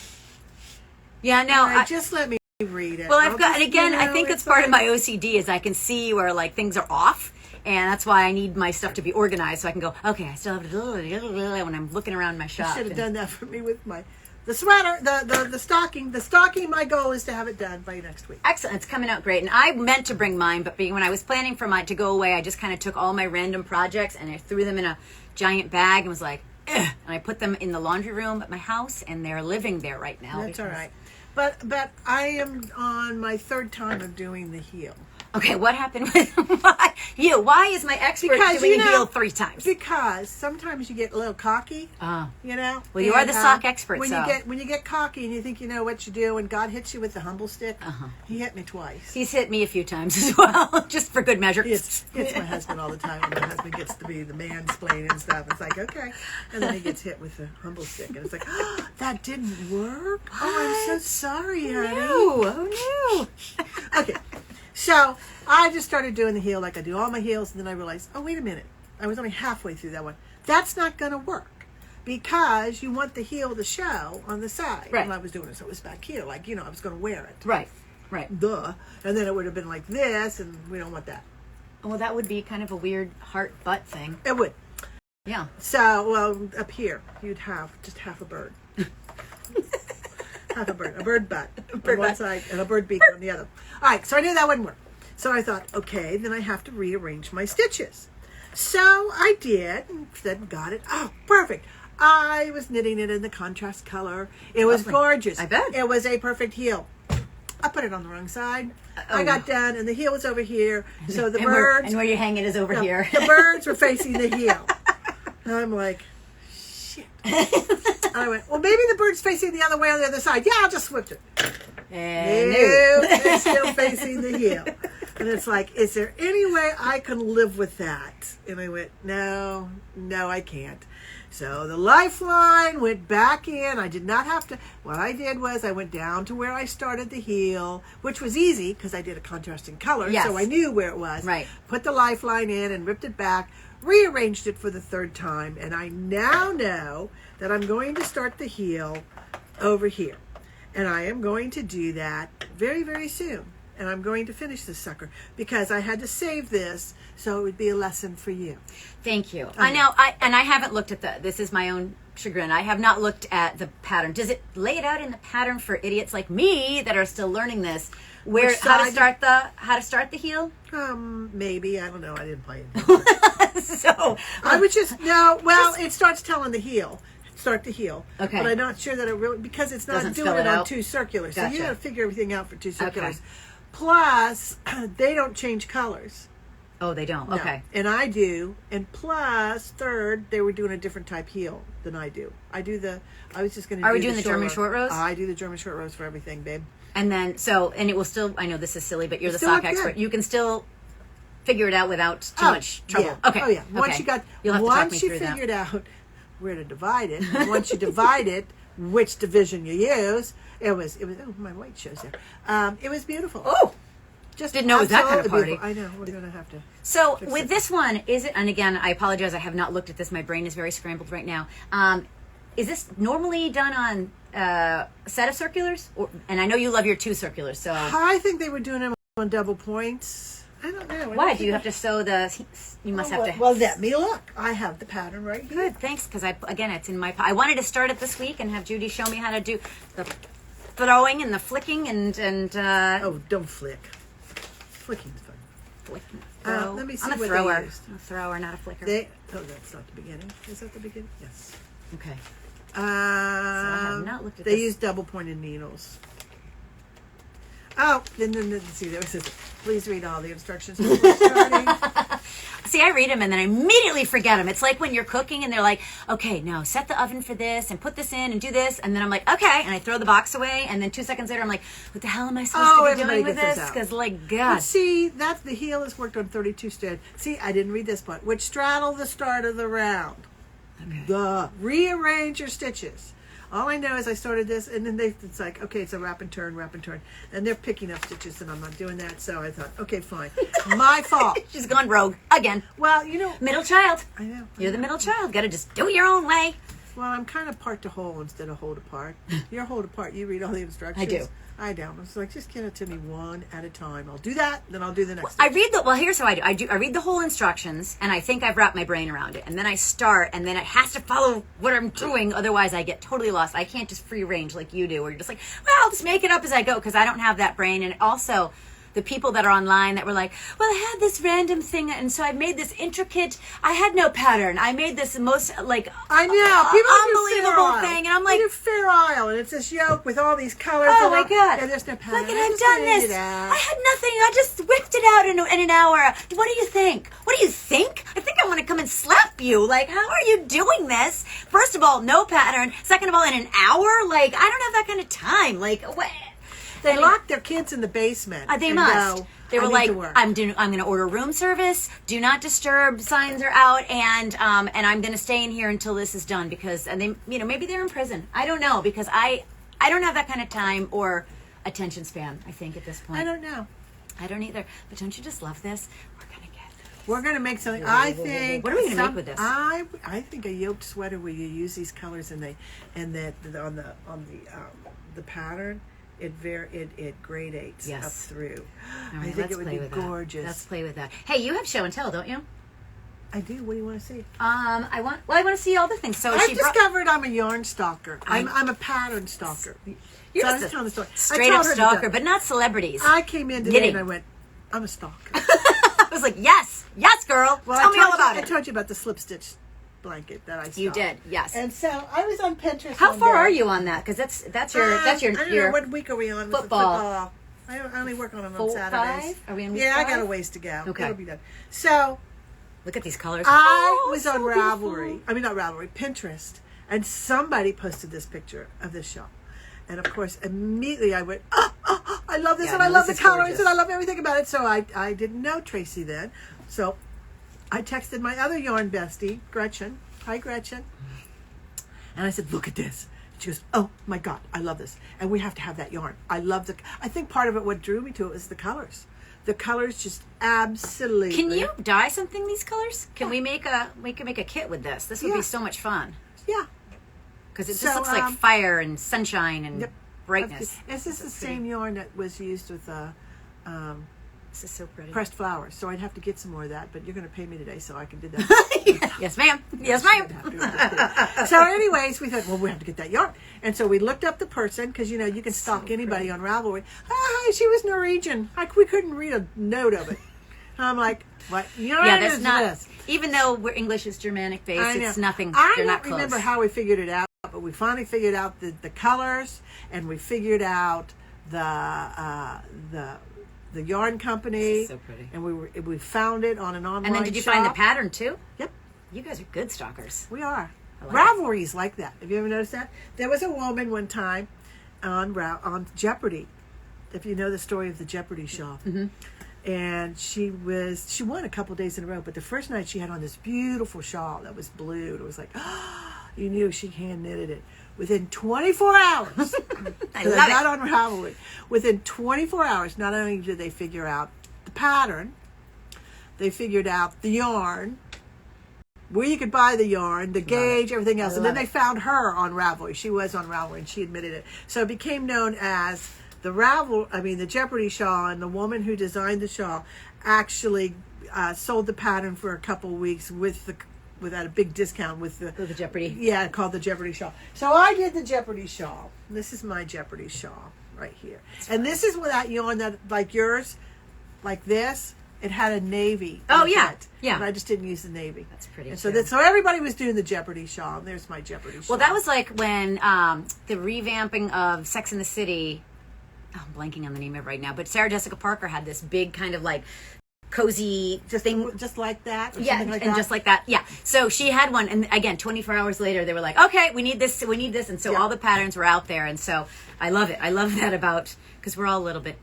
yeah, no, just let me read it. Well, I've got, and again, I think it's part of my OCD is I can see where like things are off. And that's why I need my stuff to be organized, so I can go, okay, I still have to when I'm looking around my shop. You should have done that for me with the sweater, the stocking. The stocking, my goal is to have it done by next week. Excellent. It's coming out great. And I meant to bring mine, but when I was planning for mine to go away, I just kind of took all my random projects and I threw them in a giant bag and was like, ugh. And I put them in the laundry room at my house, and they're living there right now. That's all right. But I am on my 3rd time of doing the heel. Okay, what happened with you? Why is my expert doing a heel 3 times? Because sometimes you get a little cocky. Well, you are the sock expert. When you get cocky and you think you know what you do, and God hits you with the humble stick. He hit me twice. He's hit me a few times as well, just for good measure. It's my husband all the time, and my husband gets to be the mansplaining and stuff. It's like, okay, and then he gets hit with the humble stick, and it's like, oh, that didn't work. Oh, I'm so sorry, honey. Oh no. Okay. So I just started doing the heel like I do all my heels, and then I realized, oh, wait a minute. I was only halfway through that one. That's not going to work, because you want the heel to show on the side. Right. And I was doing it so it was back here, like, I was going to wear it. Right. Duh. And then it would have been like this, and we don't want that. Well, that would be kind of a weird heart-butt thing. It would. Yeah. So, well, up here, you'd have just half a bird. Half a bird butt on one side and a bird beak on the other. All right, so I knew that wouldn't work. So I thought, okay, then I have to rearrange my stitches. So I did, and then got it. Oh, perfect. I was knitting it in the contrast color. It was gorgeous. I bet. It was a perfect heel. I put it on the wrong side. I got done, and the heel was over here. So the birds... And where you hang it is over here. The birds were facing the heel. And I'm like... And I went, well, maybe the bird's facing the other way on the other side. Yeah, I'll just switch it. And no, it's still facing the heel. And it's like, is there any way I can live with that? And I went, no, I can't. So the lifeline went back in. I did not have to. What I did was I went down to where I started the heel, which was easy because I did a contrasting color. Yes. So I knew where it was. Right. Put the lifeline in and ripped it back, rearranged it for the 3rd time. And I now know that I'm going to start the heel over here. And I am going to do that very, very soon. and I'm going to finish this sucker because I had to save this so it would be a lesson for you. Thank you. I know. I haven't looked at this is my own chagrin. I have not looked at the pattern. Does it lay it out in the pattern for idiots like me that are still learning this? How to start the heel? Maybe, I don't know. I didn't play it. So I would just it starts telling the heel. Start the heel. Okay. But I'm not sure that it really, because it's not doing it on two circulars. Gotcha. So you got to figure everything out for two circulars. Okay. Plus, they don't change colors. Oh, they don't. No. Okay. And I do. And plus, third, they were doing a different type heel than I do. I was just going to do Are we doing the German short rows? I do the German short rows for everything, babe. And then, and it will still, I know this is silly, but you're the still sock look expert. good. You can still figure it out without too much trouble. Yeah. Okay. Oh, yeah. Once okay. You'll have to talk me through figured out where to divide it, and once you divide it, which division you use, it was, oh, my white shows there. It was beautiful. Oh! Just didn't know it was that kind of party. Beautiful. I know. We're going to have to. So with this one, is it, and again, I apologize, I have not looked at this. My brain is very scrambled right now. Is this normally done on a set of circulars? And I know you love your two circulars, so. I think they were doing them on double points. I don't know. Why? Do you have to sew you must have to. Well, let me look. I have the pattern right here. Good, thanks, because again, it's in my, I wanted to start it this week and have Judi show me how to do the throwing and the flicking and oh, don't flick. Flicking's fun. Flicking. Let me see I'm a what thrower. they used. I'm a thrower, not a flicker. That's not the beginning. Is that the beginning? Yes. Okay. So I have not looked at they this. use double pointed needles. Oh, then see, there it says, please read all the instructions before starting. See, I read them and then I immediately forget them. It's like when you're cooking and they're like, okay, now set the oven for this and put this in and do this. And then I'm like, okay. And I throw the box away. And then 2 seconds later, I'm like, what the hell am I supposed to be doing with this? Because, like, God. But see, that's the heel is worked on 32 strand. See, I didn't read this part. Which straddle the start of the round. Okay. Rearrange your stitches. All I know is I started this, and then it's like, okay, it's a wrap and turn, and they're picking up stitches, and I'm not doing that. So I thought, okay, fine, my fault. She's gone rogue again. Well, middle child. I know. You're the middle child. Got to just do it your own way. Well, I'm kind of part to whole instead of whole to part. You're whole to part. You read all the instructions. I do. I don't. It's like, just get it to me one at a time. I'll do that, then I'll do the next. Here's how I do. I read the whole instructions, and I think I've wrapped my brain around it, and then I start, and then it has to follow what I'm doing. Otherwise, I get totally lost. I can't just free range like you do, where you're just like, well, I'll just make it up as I go, because I don't have that brain. And also, the people that are online that were like, well, I had this random thing, and so I made this intricate, I had no pattern. I made this most, like, I know. People unbelievable thing. And I'm like, Fair Isle, and it's this yoke with all these colors. Oh, my God. And there's no pattern. Look, and I've done this. I had nothing. I just whipped it out in an hour. What do you think? What do you think? I think I want to come and slap you. Like, how are you doing this? First of all, no pattern. Second of all, in an hour? Like, I don't have that kind of time. Like, what? They locked their kids in the basement. They must. They were like, I'm going to order room service. Do not disturb signs are out, and I'm going to stay in here until this is done, because they, maybe they're in prison. I don't know, because I don't have that kind of time or attention span. I think at this point. I don't know. I don't either. But don't you just love this? We're gonna make something. I think. What are we gonna make with this? I think a yoked sweater where you use these colors and that on the pattern. It gradates up through. All right, I think it would be gorgeous. Let's play with that. Hey, you have show and tell, don't you? I do. What do you want to see? I want to see all the things. So I've discovered I'm a yarn stalker. I'm a pattern stalker. You're so just telling the story. Straight up stalker, but not celebrities. I came in today and I went, I'm a stalker. I was like, yes, girl. Well, tell me all about it. I told you about the slip stitch blanket that I saw. You did, yes. And so I was on Pinterest. How far are you on that? Because that's your I don't know, what week are we on? Football. I only work on them on 4, Saturdays. 5? Are we on week 5? I got a ways to go. Okay. It'll be done. So look at these colors. I was on Ravelry. I mean, not Ravelry, Pinterest, and somebody posted this picture of this shop. And of course, immediately I went, I love this, and I love the colors, and I love everything about it. So I didn't know Tracy then. So I texted my other yarn bestie, Gretchen. Hi, Gretchen. And I said, look at this. She goes, oh my God, I love this. And we have to have that yarn. I think part of it, what drew me to it was the colors. The colors just absolutely. Can you dye something these colors? Can we can make a kit with this? This would be so much fun. Yeah. Because it just looks like fire and sunshine and brightness. Is this the same yarn that was used with This is so pretty. pressed flowers. So I'd have to get some more of that, but you're going to pay me today so I can do that. Yes, ma'am. Yes, ma'am. So anyways, we thought, well, we have to get that yarn. And so we looked up the person, because, you know, you can stalk anybody on Ravelry. Ah, she was Norwegian. We couldn't read a note of it. And I'm like, what? Yeah, that's not, even though English is Germanic based, it's nothing. I They're not don't remember close. how we figured it out, but we finally figured out the colors, and we figured out the yarn company. So pretty. And we found it on an online And then did you shop. find the pattern too? Yep. You guys are good stalkers. We are. like Ravelry's like that. Have you ever noticed that? There was a woman one time on Jeopardy, if you know the story of the Jeopardy shawl. Mm-hmm. And she won a couple days in a row, but the first night she had on this beautiful shawl that was blue. It was like, you knew she hand knitted it. Within 24 hours, I got on Ravelry. Within 24 hours, not only did they figure out the pattern, they figured out the yarn, where you could buy the yarn, the gauge, everything else. And then they found her on Ravelry. She was on Ravelry, and she admitted it. So it became known as the Jeopardy shawl, and the woman who designed the shawl actually sold the pattern for a couple of weeks without a big discount with the Jeopardy. Yeah, called the Jeopardy shawl. So I did the Jeopardy shawl. This is my Jeopardy shawl right here. And this is without yarn that, like yours, like this, it had a navy. Oh, in yeah. it, Yeah. But I just didn't use the navy. That's pretty And too. so everybody was doing the Jeopardy shawl. And there's my Jeopardy shawl. Well, that was like when the revamping of Sex and the City. Oh, I'm blanking on the name of it right now, but Sarah Jessica Parker had this big kind of like cozy thing, just like that. Or yeah, something like and that. just like that, yeah. So she had one, and again, 24 hours later, they were like, "Okay, we need this, and so all the patterns were out there, and so I love it. I love that because we're all a little bit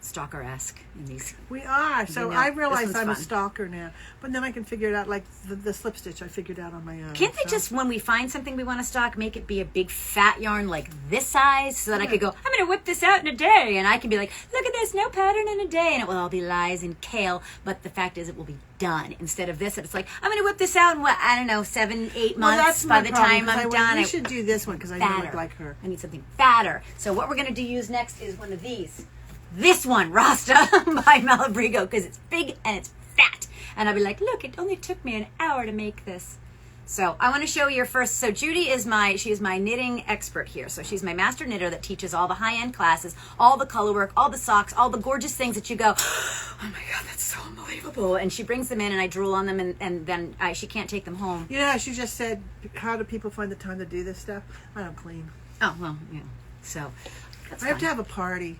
stalker-esque in these. We are. So You know, I this realize one's I'm a fun. stalker now. But then I can figure it out, like the slip stitch I figured out on my own. Can't they So- just, when we find something we want to stock, make it be a big fat yarn like this size, so that I could go, I'm going to whip this out in a day, and I can be like, look at this, no pattern in a day, and it will all be lies and kale, but the fact is it will be done. Instead of this, it's like, I'm going to whip this out in, 7-8 Well, months that's by my the problem, time 'cause I'm I done. We should do this one because I know fatter. it like her. I need something fatter. So what we're going to use next is one of these. This one, Rasta by Malabrigo, because it's big and it's fat. And I'll be like, look, it only took me an hour to make this. So I want to show you first. So Judi is my knitting expert here. So she's my master knitter that teaches all the high-end classes, all the color work, all the socks, all the gorgeous things that you go, oh my God, that's so unbelievable. And she brings them in and I drool on them and then she can't take them home. You know, she just said, how do people find the time to do this stuff? I don't clean. Oh, well, yeah. So that's I have fine. to have a party.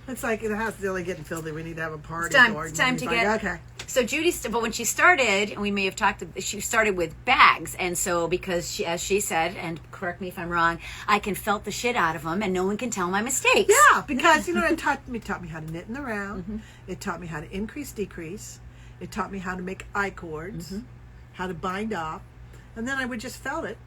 It's like the house is really getting filthy. We need to have a party. It's time to get. Okay. So Judi, but when she started, and we may have talked, she started with bags, and so because she, as she said, and correct me if I'm wrong, I can felt the shit out of them, and no one can tell my mistakes. Yeah, because it taught me how to knit in the round. Mm-hmm. It taught me how to increase, decrease. It taught me how to make I cords, Mm-hmm. how to bind off, and then I would just felt it.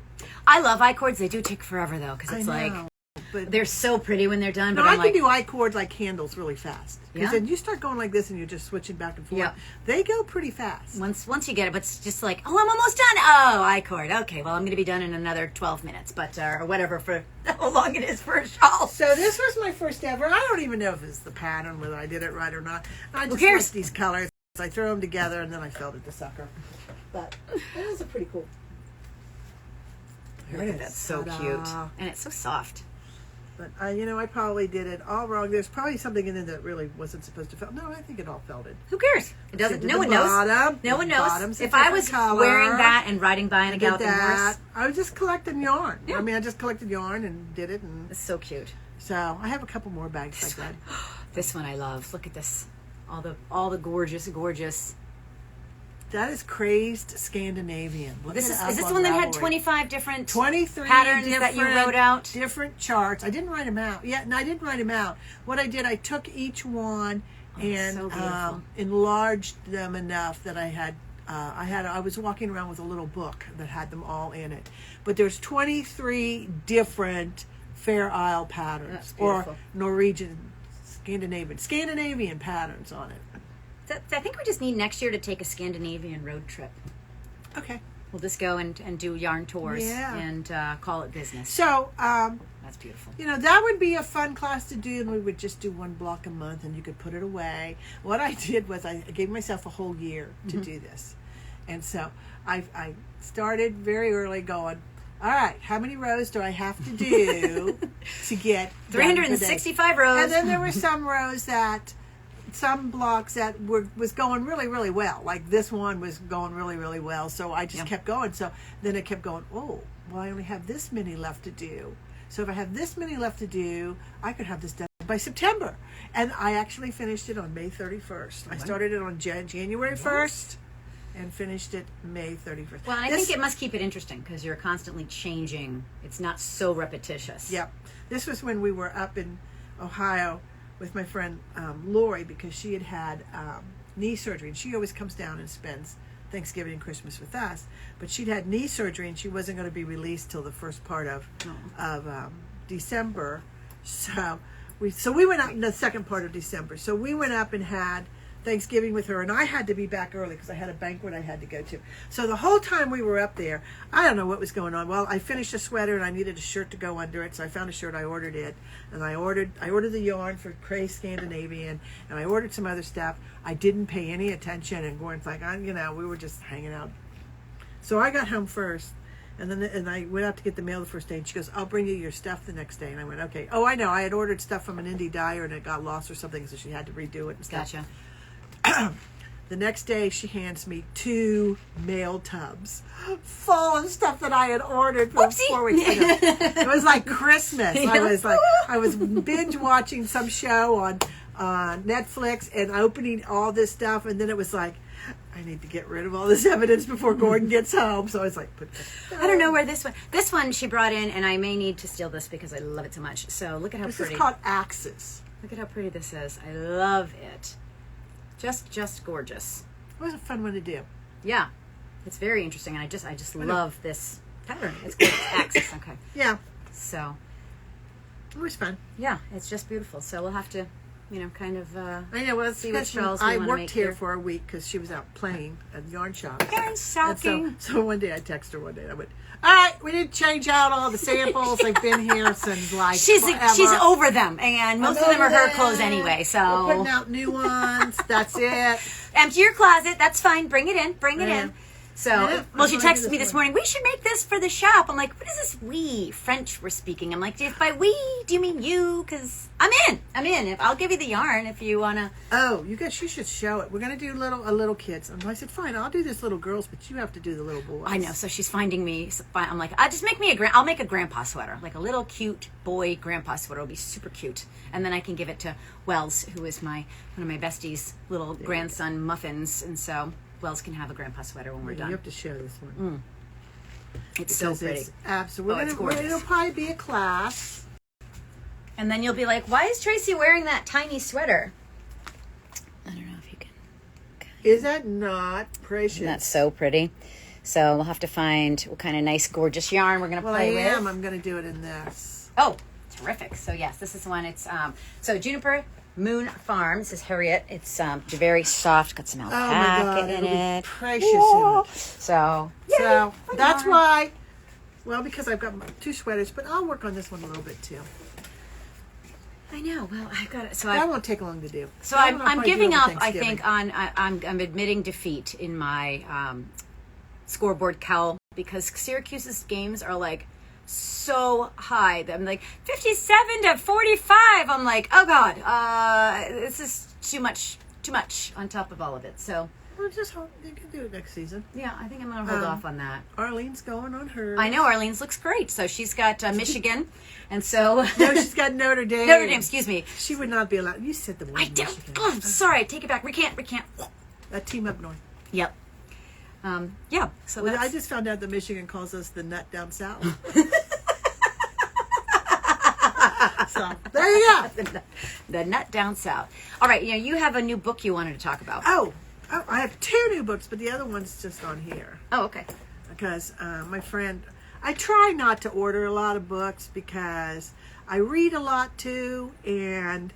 I love I cords. They do take forever though, because it's I like know, but they're so pretty when they're done. no, But I I'm can like, do I cords like candles really fast. Because Yeah? then you start going like this and you're just switching back and forth. Yeah. They go pretty fast. once you get it, but it's just like, oh, I'm almost done. Oh, I cord. Okay, well, I'm going to be done in another 12 minutes, but or whatever for how long it is for a shawl. So this was my first ever. I don't even know if it's the pattern, whether I did it right or not. I just cares? like these colors. I throw them together and then I felted the sucker. But it was a pretty cool. There it is. That's so Ta-da. cute, and it's so soft. But I probably did it all wrong. There's probably something in there that really wasn't supposed to felt. No, I think it all felted. Who cares? It doesn't. See, No the one knows. bottom, No one the knows. bottom's a If I different was color. wearing that and riding by on a Did galloping that. horse, I was just collecting yarn. Yeah. I mean, I just collected yarn and did it, and it's so cute. so I have a couple more bags like that. This one I love. Look at this. All the gorgeous. That is craised Scandinavian. Look This it is up this on the one that had Ravelry. 25 different 23 patterns different, that you wrote out? different charts. I didn't write them out. Yeah, no, I didn't write them out. What I did, I took each one and so beautiful. enlarged them enough that I was walking around with a little book that had them all in it. But there's 23 different Fair Isle patterns, That's or beautiful. Norwegian, Scandinavian patterns on it. I think we just need next year to take a Scandinavian road trip. Okay. We'll just go and do yarn tours Yeah. and call it business. So, I That's beautiful. You know, that would be a fun class to do, and we would just do one block a month, and you could put it away. What I did was I gave myself a whole year to do this. And so I started very early going, all right, how many rows do I have to do to get 365 rows. And then there were some rows that, some blocks that was going really, really well. Like this one was going really, really well. So I just kept going. So then it kept going, oh, well, I only have this many left to do. So if I have this many left to do, I could have this done by September. And I actually finished it on May 31st. I started it on January 1st. And finished it May 31st. Well, I think it must keep it interesting because you're constantly changing. It's not so repetitious. Yep. This was when we were up in Ohio with my friend Lori, because she had knee surgery. And she always comes down and spends Thanksgiving and Christmas with us. But she'd had knee surgery, and she wasn't going to be released till the first part of December. So we went out in the second part of December. So we went up and had Thanksgiving with her, and I had to be back early because I had a banquet I had to go to. So the whole time we were up there, I don't know what was going on. Well, I finished a sweater and I needed a shirt to go under it, so I found a shirt. I ordered it, and I ordered the yarn for Cray Scandinavian, and I ordered some other stuff. I didn't pay any attention, and Gordon's like, we were just hanging out. So I got home first, and I went out to get the mail the first day, and she goes, I'll bring you your stuff the next day. And I went, okay. Oh, I know. I had ordered stuff from an indie dyer, and it got lost or something, so she had to redo it and stuff. Gotcha. The next day, she hands me 2 mail tubs full of stuff that I had ordered for 4 weeks ago. It was like Christmas. I was binge watching some show on Netflix and opening all this stuff, and then it was like, I need to get rid of all this evidence before Gordon gets home. So I was like, I don't know where this one she brought in, and I may need to steal this because I love it so much. So look at how pretty. This is called Axis. Look at how pretty this is. I love it. Just gorgeous. It was a fun one to do. Yeah, it's very interesting, and I just love this pattern. It's good. It's Axis. Okay. Yeah. So. It was fun. Yeah, it's just beautiful. So we'll have to, kind of. I know. Well, see what shawls we I want to worked make here for a week because she was out playing at the yarn shop. Very shocking. So one day I texted her one day. I went, all right, we didn't change out all the samples. They've been here since like she's forever. over them, and most of them are her clothes anyway. So we're putting out new ones. That's it. Empty your closet. That's fine. Bring it in. Bring it in. So, well, she texted me this morning. We should make this for the shop. I'm like, what is this we? French we're speaking. I'm like, if by we, do you mean you? Because I'm in. I'll give you the yarn if you want to. Oh, you should show it. We're going to do a little kids. And I said, fine, I'll do this little girls, but you have to do the little boys. I know. So she's finding me. I'm like, just make me I'll make a grandpa sweater. Like a little cute boy grandpa sweater. It'll be super cute. And then I can give it to Wells, who is one of my besties' little grandson muffins. And so Wells can have a grandpa sweater when we're done. You have to show this one. It's so pretty. It's absolutely. It'll probably be a class. And then you'll be like, why is Tracy wearing that tiny sweater? I don't know if you can. Is that not precious? That's so pretty. So we'll have to find what kind of nice, gorgeous yarn we're going to play with. I'm going to do it in this. Oh, terrific. So yes, this is one. It's so Juniper Moon Farm. This is Harriet. It's very soft. Got some alpaca in it. Precious in it. So that's why. Well, because I've got 2 sweaters, but I'll work on this one a little bit too. I know. Well, I've got it. So that won't take long to do. So I'm giving up. I think I'm admitting defeat in my scoreboard cowl because Syracuse's games are like so high. I'm like 57 to 45. I'm like, oh God, this is too much on top of all of it. So well, just hope you can do it next season. Yeah, I think I'm gonna hold off on that. Arlene's going on hers. I know Arlene's looks great. So she's got Michigan, and so no, she's got Notre Dame. Notre Dame, excuse me. She would not be allowed. You said the word. I don't. Oh, I'm sorry. I take it back. We can't. That team up north. Yep. Yeah. So I just found out that Michigan calls us the nut down south. So there you go. The nut down south. All right. You have a new book you wanted to talk about. Oh, I have 2 new books, but the other one's just on here. Oh, okay. Because my friend, I try not to order a lot of books because I read a lot too, and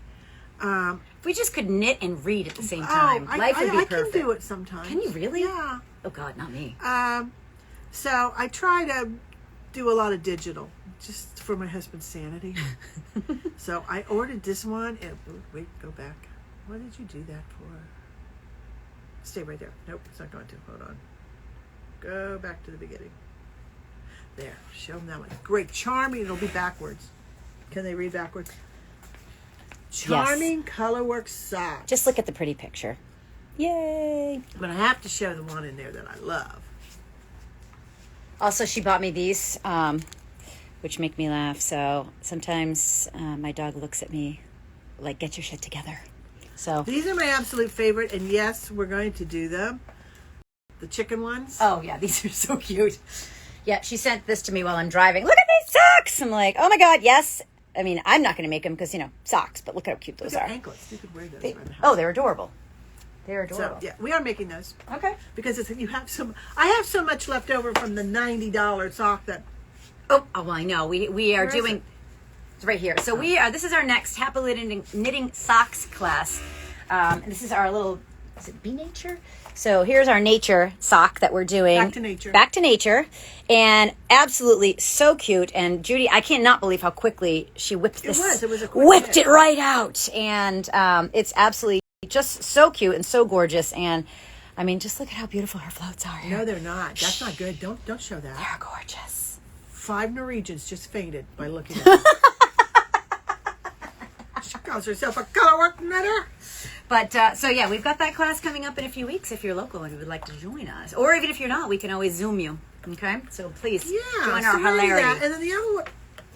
if we just could knit and read at the same time, life would be perfect. I can do it sometimes. Can you really? Yeah. Oh God, not me. So I try to do a lot of digital, just for my husband's sanity. So I ordered this one. And wait, go back. What did you do that for? Stay right there. Nope, it's not going to. Hold on. Go back to the beginning. There. Show them that one. Great. Charming. It'll be backwards. Can they read backwards? Charming colorwork socks. Just look at the pretty picture. Yay. But I have to show the one in there that I love. Also, she bought me these, which make me laugh. So sometimes my dog looks at me like, get your shit together. So these are my absolute favorite. And yes, we're going to do them. The chicken ones. Oh, yeah. These are so cute. Yeah, she sent this to me while I'm driving. Look at these socks. I'm like, oh, my God, yes. I mean, I'm not going to make them because, socks. But look how cute those are. Anklets. You could wear those around the house. Oh, they're adorable. They're adorable. So, yeah, we are making those. Okay. Because I have so much left over from the $90 sock that. Oh, well, I know. We are doing. It? It's right here. So this is our next Happily Knitting Socks class. And this is our little, is it Be Nature? So here's our nature sock that we're doing. Back to nature. Back to nature. And absolutely so cute. And Judi, I cannot believe how quickly she whipped this. It was a quick whipped hit. it right out. And it's absolutely just so cute and so gorgeous. And I mean, just look at how beautiful her floats are here. No, they're not. That's not good. Don't show that. They're gorgeous. 5 Norwegians just fainted by looking at her. She calls herself a colorwork knitter. But, so yeah, we've got that class coming up in a few weeks if you're local and you would like to join us. Or even if you're not, we can always Zoom you. Okay? So please join our hilarity. And then the other one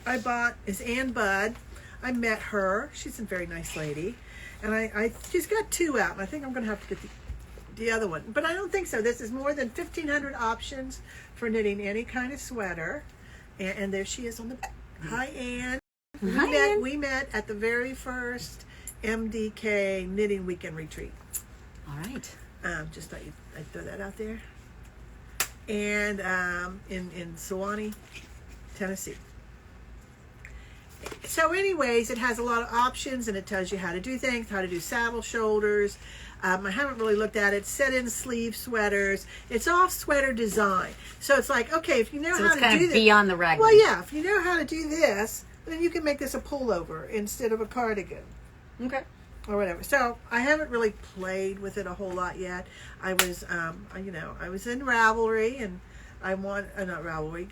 I bought is Ann Budd. I met her. She's a very nice lady. And she's got 2 out. And I think I'm going to have to get the other one. But I don't think so. This is more than 1,500 options for knitting any kind of sweater. And there she is on the back. Hi, Ann. We met at the very first MDK Knitting Weekend Retreat. All right. Just thought I'd throw that out there. And in Sewanee, Tennessee. So anyways, it has a lot of options and it tells you how to do things, how to do saddle shoulders. I haven't really looked at it. Set-in sleeve sweaters. It's all sweater design. So it's like, okay, if you know how to do this. So it's kind of beyond the raglan. Well, yeah, if you know how to do this, then you can make this a pullover instead of a cardigan. Okay. Or whatever. So I haven't really played with it a whole lot yet. I was, I was in Ravelry and I want, not Ravelry,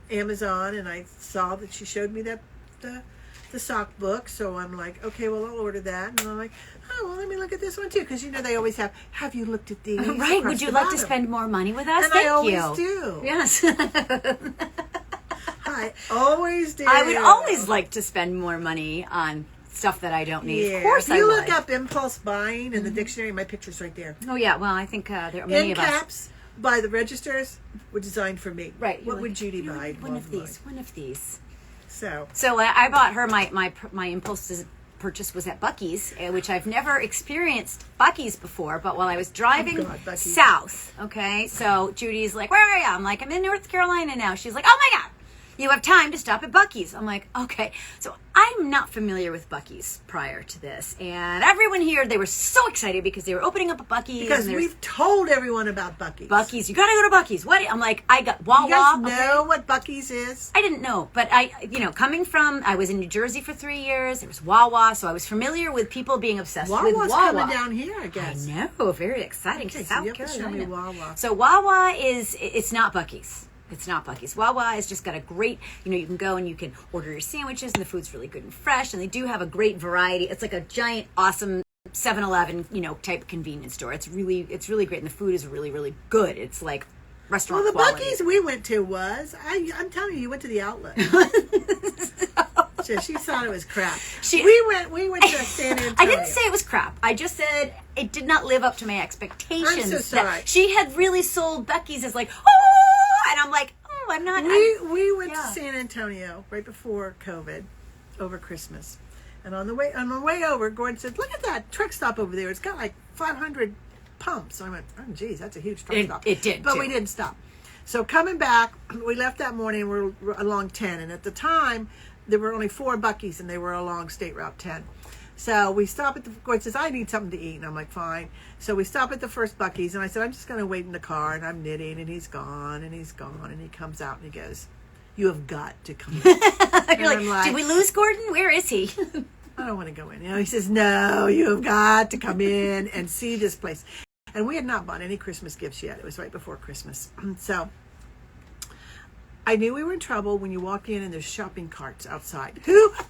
Amazon, and I saw that she showed me the sock book. So I'm like, okay, well, I'll order that. And I'm like, oh, well, let me look at this one too. Because, they always have you looked at these? Right. Would you like to spend more money with us? And Thank I always you. do. Yes. I always do. I would always like to spend more money on stuff that I don't need. Yeah. Of course if you I look would. up impulse buying in the dictionary, my picture's right there. Oh, yeah. Well, I think there are many End of us. caps by the registers were designed for me. Right. What would Judi buy? One of these. One of these. So I bought her my impulse purchase was at Buc-ees, which I've never experienced Buc-ees before. But while I was driving Buc-ees. south, okay, so Judy's like, "Where are you?" I'm like, "I'm in North Carolina now." She's like, "Oh my God, you have time to stop at Buc-ees." I'm like, "Okay." So I'm not familiar with Buc-ees prior to this, and everyone here, they were so excited because they were opening up a Buc-ees. because we've told everyone about Buc-ees. Buc-ees, you got to go to Buc-ees. What? I'm like, I got Wawa. You guys know okay? what Buc-ees is? I didn't know, but I was in New Jersey for 3 years. There was Wawa, so I was familiar with people being obsessed with Wawa's Wawa. coming down here, I guess. I know, very exciting. Okay, so South you have to show Carolina. me Wawa. So Wawa it's not Buc-ees. It's not Buc-ees. Wawa has just got a great, you can go and you can order your sandwiches and the food's really good and fresh, and they do have a great variety. It's like a giant, awesome 7-Eleven, type convenience store. It's really great, and the food is really, really good. It's like restaurant Well, the quality. Buc-ees we went to I'm telling you went to the outlet. So she thought it was crap. We went to San Antonio. I didn't say it was crap. I just said it did not live up to my expectations. I'm so sorry. That she had really sold Buc-ees as like, oh, and I'm like, oh, I'm not. We went yeah. to San Antonio right before COVID, over Christmas, and on my way over, Gordon said, "Look at that truck stop over there. It's got like 500 pumps." I went, "Oh, geez, that's a huge truck stop." It did, but too. we didn't stop. So coming back, we left that morning. We were along 10, and at the time there were only 4 Buc-ees, and they were along State Route 10. So we stop at Gordon says, "I need something to eat," and I'm like, "Fine." So we stop at the first Buc-ees, and I said, "I'm just going to wait in the car," and I'm knitting, and he's gone, and he comes out, and he goes, you have got to come in. You're I'm like, did we lose Gordon? Where is he? I don't want to go in. He says, no, you have got to come in and see this place. And we had not bought any Christmas gifts yet. It was right before Christmas. So I knew we were in trouble when you walk in and there's shopping carts outside.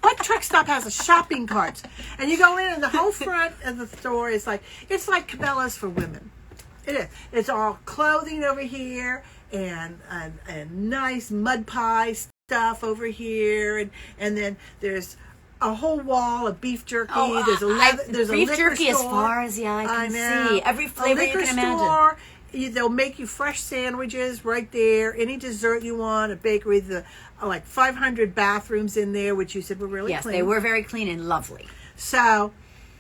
What truck stop has a shopping cart? And you go in and the whole front of the store is like, it's like Cabela's for women. It is. It's all clothing over here and nice mud pie stuff over here. And then there's a whole wall of beef jerky. There's a beef liquor jerky store. as far as the eye can know. see. Every flavor you can imagine. Store. They'll make you fresh sandwiches right there. Any dessert you want. A bakery. Like 500 bathrooms in there, which you said were really clean. Yes, they were very clean and lovely. So,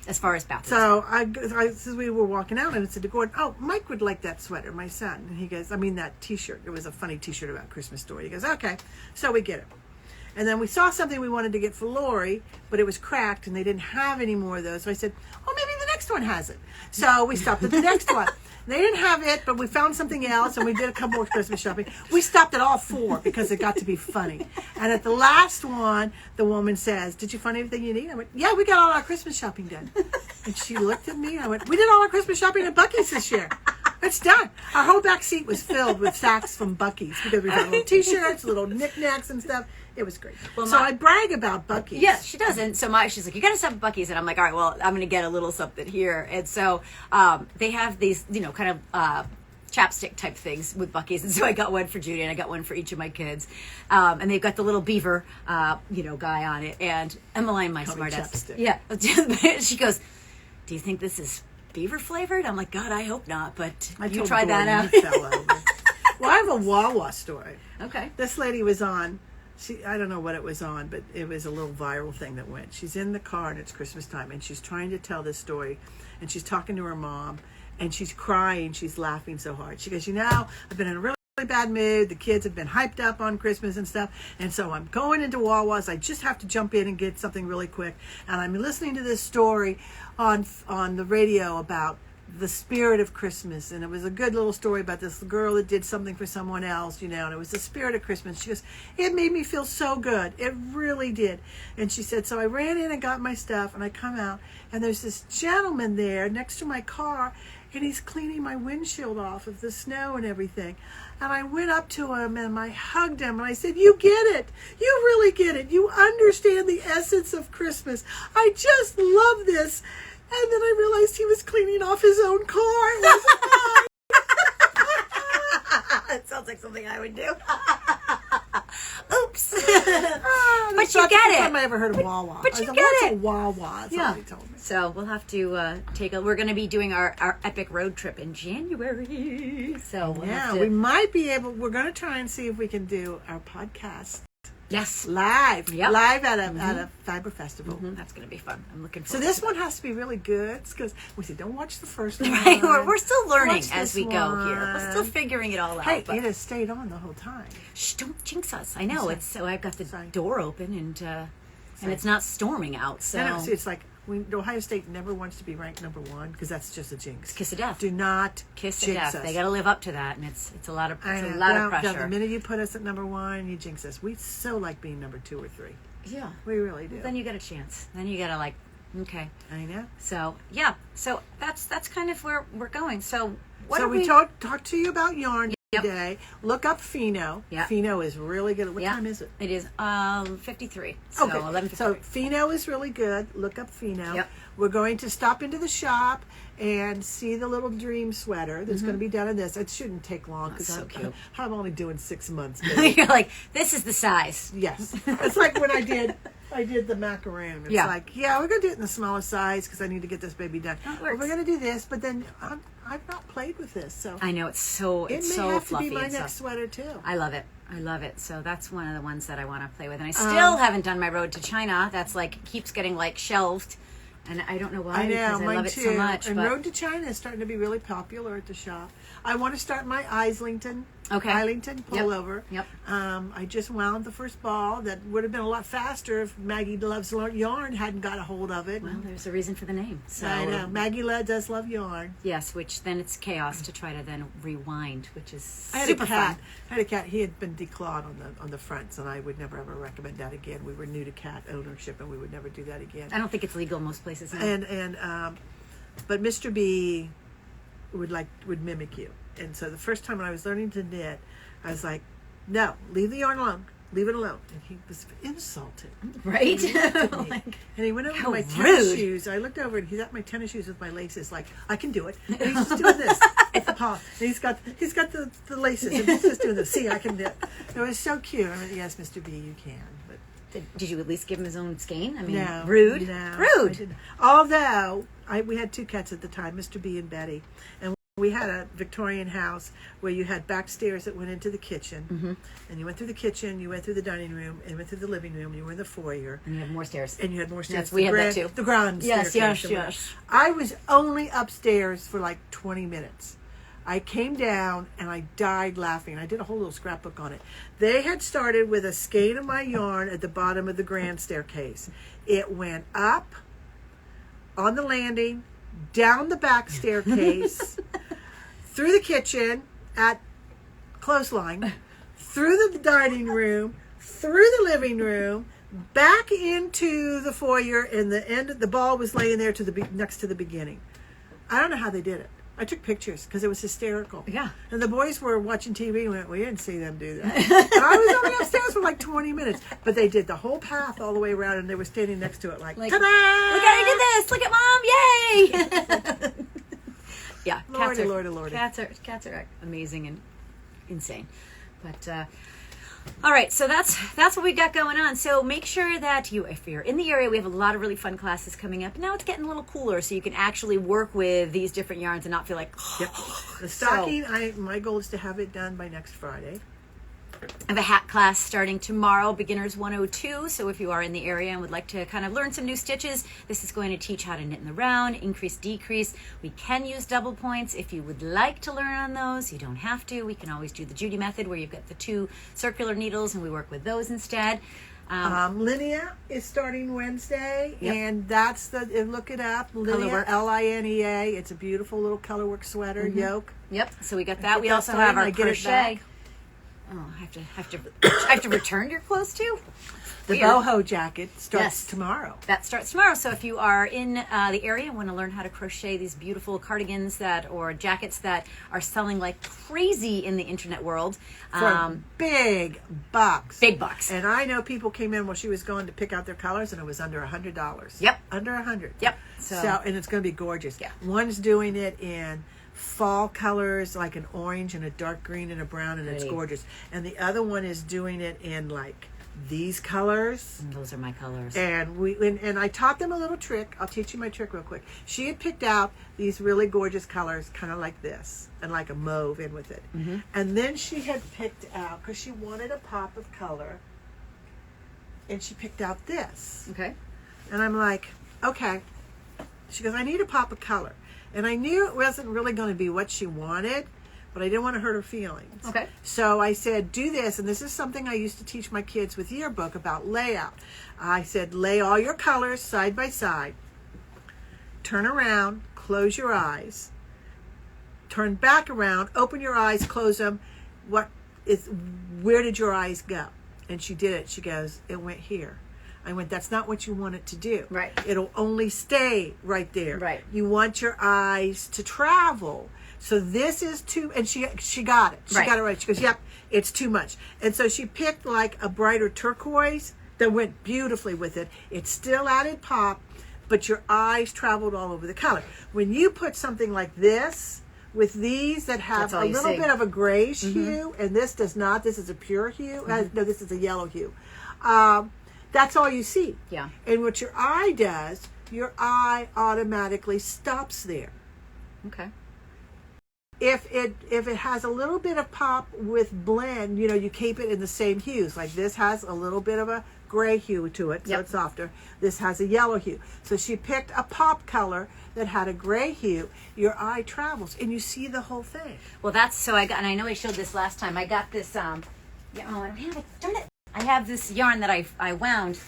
as far as bathrooms. So as we were walking out, and I said to Gordon, "Oh, Mike would like that sweater, my son." And he goes, "I mean that T-shirt. It was a funny T-shirt about Christmas story." He goes, "Okay." So we get it. And then we saw something we wanted to get for Lori, but it was cracked, and they didn't have any more of those. So I said, "Oh, maybe the next one has it." So we stopped at the next one. They didn't have it, but we found something else, and we did a couple more Christmas shopping. We stopped at all four because it got to be funny. And at the last one, the woman says, "Did you find everything you need?" I went, "Yeah, we got all our Christmas shopping done." And she looked at me, and I went, "We did all our Christmas shopping at Buc-ees this year. It's done." Our whole back seat was filled with sacks from Buc-ees because we got little T-shirts, little knickknacks and stuff. It was great. Well, so I brag about Buc-ees. Yeah, she does. And so she's like, "You got to stop at Buc-ees." And I'm like, "All right, well, I'm going to get a little something here." And so they have these, kind of chapstick type things with Buc-ees. And so I got one for Judi and I got one for each of my kids. And they've got the little beaver, guy on it. And Emmeline, my smartass. Yeah. She goes, "Do you think this is beaver flavored?" I'm like, "God, I hope not, but you try that out." Well, I have a Wawa story. Okay. This lady was on, I don't know what it was on, but it was a little viral thing that went. She's in the car and it's Christmas time and she's trying to tell this story and she's talking to her mom and she's crying. She's laughing so hard. She goes, "I've been in a really bad mood. The kids have been hyped up on Christmas and stuff. And so I'm going into Wawa's. I just have to jump in and get something really quick. And I'm listening to this story on the radio about the spirit of Christmas." And it was a good little story about this girl that did something for someone else, and it was the spirit of Christmas. She goes, "It made me feel so good. It really did." And she said, "So I ran in and got my stuff and I come out and there's this gentleman there next to my car and he's cleaning my windshield off of the snow and everything. And I went up to him and I hugged him and I said, 'You get it. You really get it. You understand the essence of Christmas. I just love this.' And then I realized he was cleaning off his own car. It wasn't mine." It sounds like something I would do. Oops. But That's you get it. the first time I ever heard of Wawa. But you said, get "What's it. a Wawa?" That's all he told me. So we'll have to we're going to be doing our epic road trip in January. So we might be able, we're going to try and see if we can do our podcast. Yes. Live. Yep. Live at a Fiber Festival. Mm-hmm. That's going to be fun. I'm looking So forward this to one has to be really good because we said, don't watch the first one. Right. We're still learning Watch as this we go here. one. We're still figuring it all out. Hey, but it has stayed on the whole time. Shh, don't jinx us. I know. I've got the Sorry. door open and it's not storming out. So I know. See, it's like Ohio State never wants to be ranked number one because that's just a jinx. Kiss of death. Do not Kiss of jinx death. us. They got to live up to that, and it's a lot of I know. of pressure. The minute you put us at number one, you jinx us. We so like being number 2 or 3. Yeah, we really do. Then you get a chance. Then you got to okay. I know. So yeah, so that's kind of where we're going. So we talked to you about yarn Yep. today. Look up Fino. Yep. Fino is really good. What time is it? It is 53. So Okay. 11:53. So Fino is really good. Look up Fino. Yep. We're going to stop into the shop and see the little dream sweater that's going to be done in this. It shouldn't take long because so cute. I'm only doing 6 months. Baby. You're like, this is the size. Yes. It's like when I did the macaroon. It's like, we're going to do it in the smaller size because I need to get this baby done. We're going to do this, but then I've not played with this. So I know, it's so it may so have fluffy. to be my and next sweater too. I love it. So that's one of the ones that I want to play with. And I still haven't done my road to China. That's keeps getting shelved. And I don't know why. I know, because I mine love it too. so much. And but Road to China is starting to be really popular at the shop. I want to start my Islington Okay. Islington pullover. Yep. I just wound the first ball. That would have been a lot faster if Maggie Loves Yarn hadn't got a hold of it. Well, there's a reason for the name. So I know. Maggie does love yarn. yes, which then it's chaos to try to then rewind, which is I had super a cat. fun. I had a cat. He had been declawed on the fronts, and I would never ever recommend that again. We were new to cat ownership, and we would never do that again. I don't think it's legal in most places. Now. But Mr. B would mimic you. And so the first time when I was learning to knit, I was like, no, leave the yarn alone. Leave it alone. And he was insulted. Right? And he went over to my tennis shoes. I looked over and he's at my tennis shoes with my laces like, I can do it. And he's just doing this with the paw. And he's got the laces and he's just doing this. See, I can knit. It was so cute. I mean, yes, Mr. B, you can. But Did you at least give him his own skein? I mean, no, rude. No, Rude. Although we had 2 cats at the time, Mr. B and Betty, and we had a Victorian house where you had back stairs that went into the kitchen, and you went through the kitchen, you went through the dining room, and you went through the living room. And you were in the foyer, And you have more stairs. and you had more stairs. Yes, we had that too. The grand Yes, staircase. yes. I was only upstairs for like 20 minutes. I came down and I died laughing. I did a whole little scrapbook on it. They had started with a skein of my yarn at the bottom of the grand staircase. It went up on the landing, down the back staircase, through the kitchen at clothesline, through the dining room, through the living room, back into the foyer, and the ball was laying there next to the beginning. I don't know how they did it. I took pictures because it was hysterical. Yeah. And the boys were watching TV and went, we didn't see them do that. And I was only upstairs for like 20 minutes. But they did the whole path all the way around and they were standing next to it like ta-da! Look at I did this! Look at Mom! Yay! Yeah. Lordy. Cats are amazing and insane. But all right, so that's what we got going on. So make sure that if you're in the area, we have a lot of really fun classes coming up. Now it's getting a little cooler, so you can actually work with these different yarns and not feel like. Yep. The stocking, my goal is to have it done by next Friday. I have a hat class starting tomorrow, Beginners 102. So if you are in the area and would like to kind of learn some new stitches, this is going to teach how to knit in the round, increase, decrease. We can use double points if you would like to learn on those. You don't have to. We can always do the Judi method where you've got the 2 circular needles and we work with those instead. Linea is starting Wednesday, and that's look it up, Linea, Colorwork. Linea. It's a beautiful little colorwork sweater yoke. Yep. So we got that. We that also started have our and I get it crochet. back. Oh, I have to return your clothes too. The Weird. boho jacket starts Yes. tomorrow. That starts tomorrow. So if you are in the area and want to learn how to crochet these beautiful cardigans or jackets that are selling like crazy in the internet world, For big bucks. big bucks. And I know people came in while she was going to pick out their colors, and it was under $100. Yep. Under $100. Yep. So and it's going to be gorgeous. Yeah. One's doing it in fall colors, like an orange and a dark green and a brown, and it's Pretty. gorgeous. And the other one is doing it in like these colors. And those are my colors. And I taught them a little trick. I'll teach you my trick real quick. She had picked out these really gorgeous colors, kind of like this, and like a mauve in with it. And then she had picked out, because she wanted a pop of color, and she picked out this. Okay. And I'm like, okay. She goes, I need a pop of color. And I knew it wasn't really going to be what she wanted, but I didn't want to hurt her feelings. Okay. So I said, do this. And this is something I used to teach my kids with yearbook about layout. I said, lay all your colors side by side. Turn around, close your eyes. Turn back around, open your eyes, close them. Where did your eyes go? And she did it. She goes, it went here. I went, that's not what you want it to do. Right. It'll only stay right there. Right. You want your eyes to travel. So this is too, and she got it. She got it right. She goes, yep, it's too much. And so she picked like a brighter turquoise that went beautifully with it. It still added pop, but your eyes traveled all over the color. When you put something like this, with these that have a little bit of a grayish hue, and this does not, this is a pure hue. No, this is a yellow hue. That's all you see. Yeah. And what your eye does, your eye automatically stops there. Okay. If it has a little bit of pop with blend, you know, you keep it in the same hues. Like this has a little bit of a gray hue to it, so it's softer. This has a yellow hue. So she picked a pop color that had a gray hue. Your eye travels and you see the whole thing. Well, that's so I got, and I know I showed this last time. I got this. I don't have it. Darn it! I have this yarn that I wound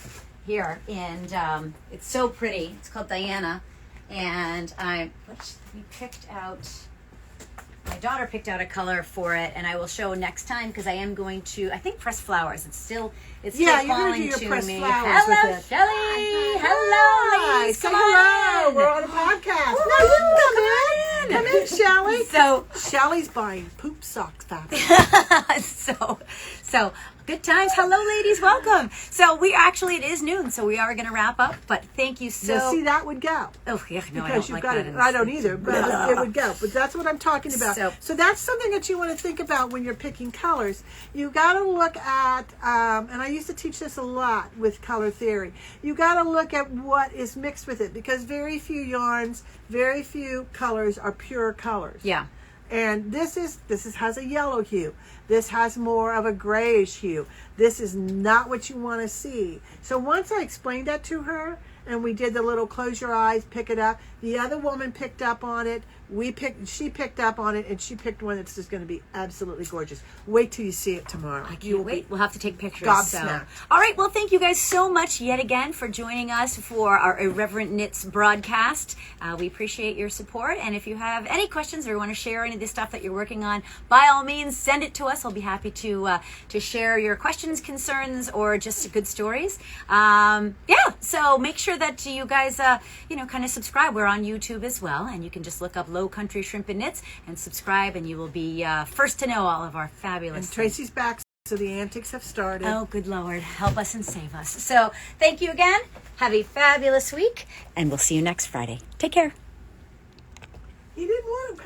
here, and it's so pretty. It's called Diana, and we picked out. My daughter picked out a color for it, and I will show next time because I am going to, I think, press flowers. It's still you're calling gonna do your to press me. flowers Hello, with it. Shelley. Hello, ladies. Say Come hello. on. We're on a podcast. Come in, Shelley. So Shelley's buying poop sock fabric. so good times. Hello, ladies. Welcome. So it is noon, so we are going to wrap up. But thank you so. Now, see, that would go. Oh yeah, no, I Because don't you've like got that. it. I don't either, but it would go. But that's what I'm talking about. So that's something that you want to think about when you're picking colors. You got to look at, and I used to teach this a lot with color theory. You got to look at what is mixed with it because very few yarns, very few colors are pure colors. Yeah. And this has a yellow hue. This has more of a grayish hue. This is not what you want to see. So once I explained that to her and we did the little close your eyes, pick it up, the other woman picked up on it. She picked up on it, and she picked one that's just going to be absolutely gorgeous. Wait till you see it tomorrow. I can't wait. We'll have to take pictures. Gobsmacked. All right. Well, thank you guys so much yet again for joining us for our Irreverent Knits broadcast. We appreciate your support. And if you have any questions or want to share any of the stuff that you're working on, by all means, send it to us. I'll be happy to share your questions, concerns, or just good stories. So make sure that you guys, kind of subscribe. We're on YouTube as well, and you can just look up Low Country Shrimp and Knits and subscribe, and you will be first to know all of our fabulous And Tracy's back, so the antics have started. Oh, good Lord. Help us and save us. So thank you again. Have a fabulous week, and we'll see you next Friday. Take care. You didn't want to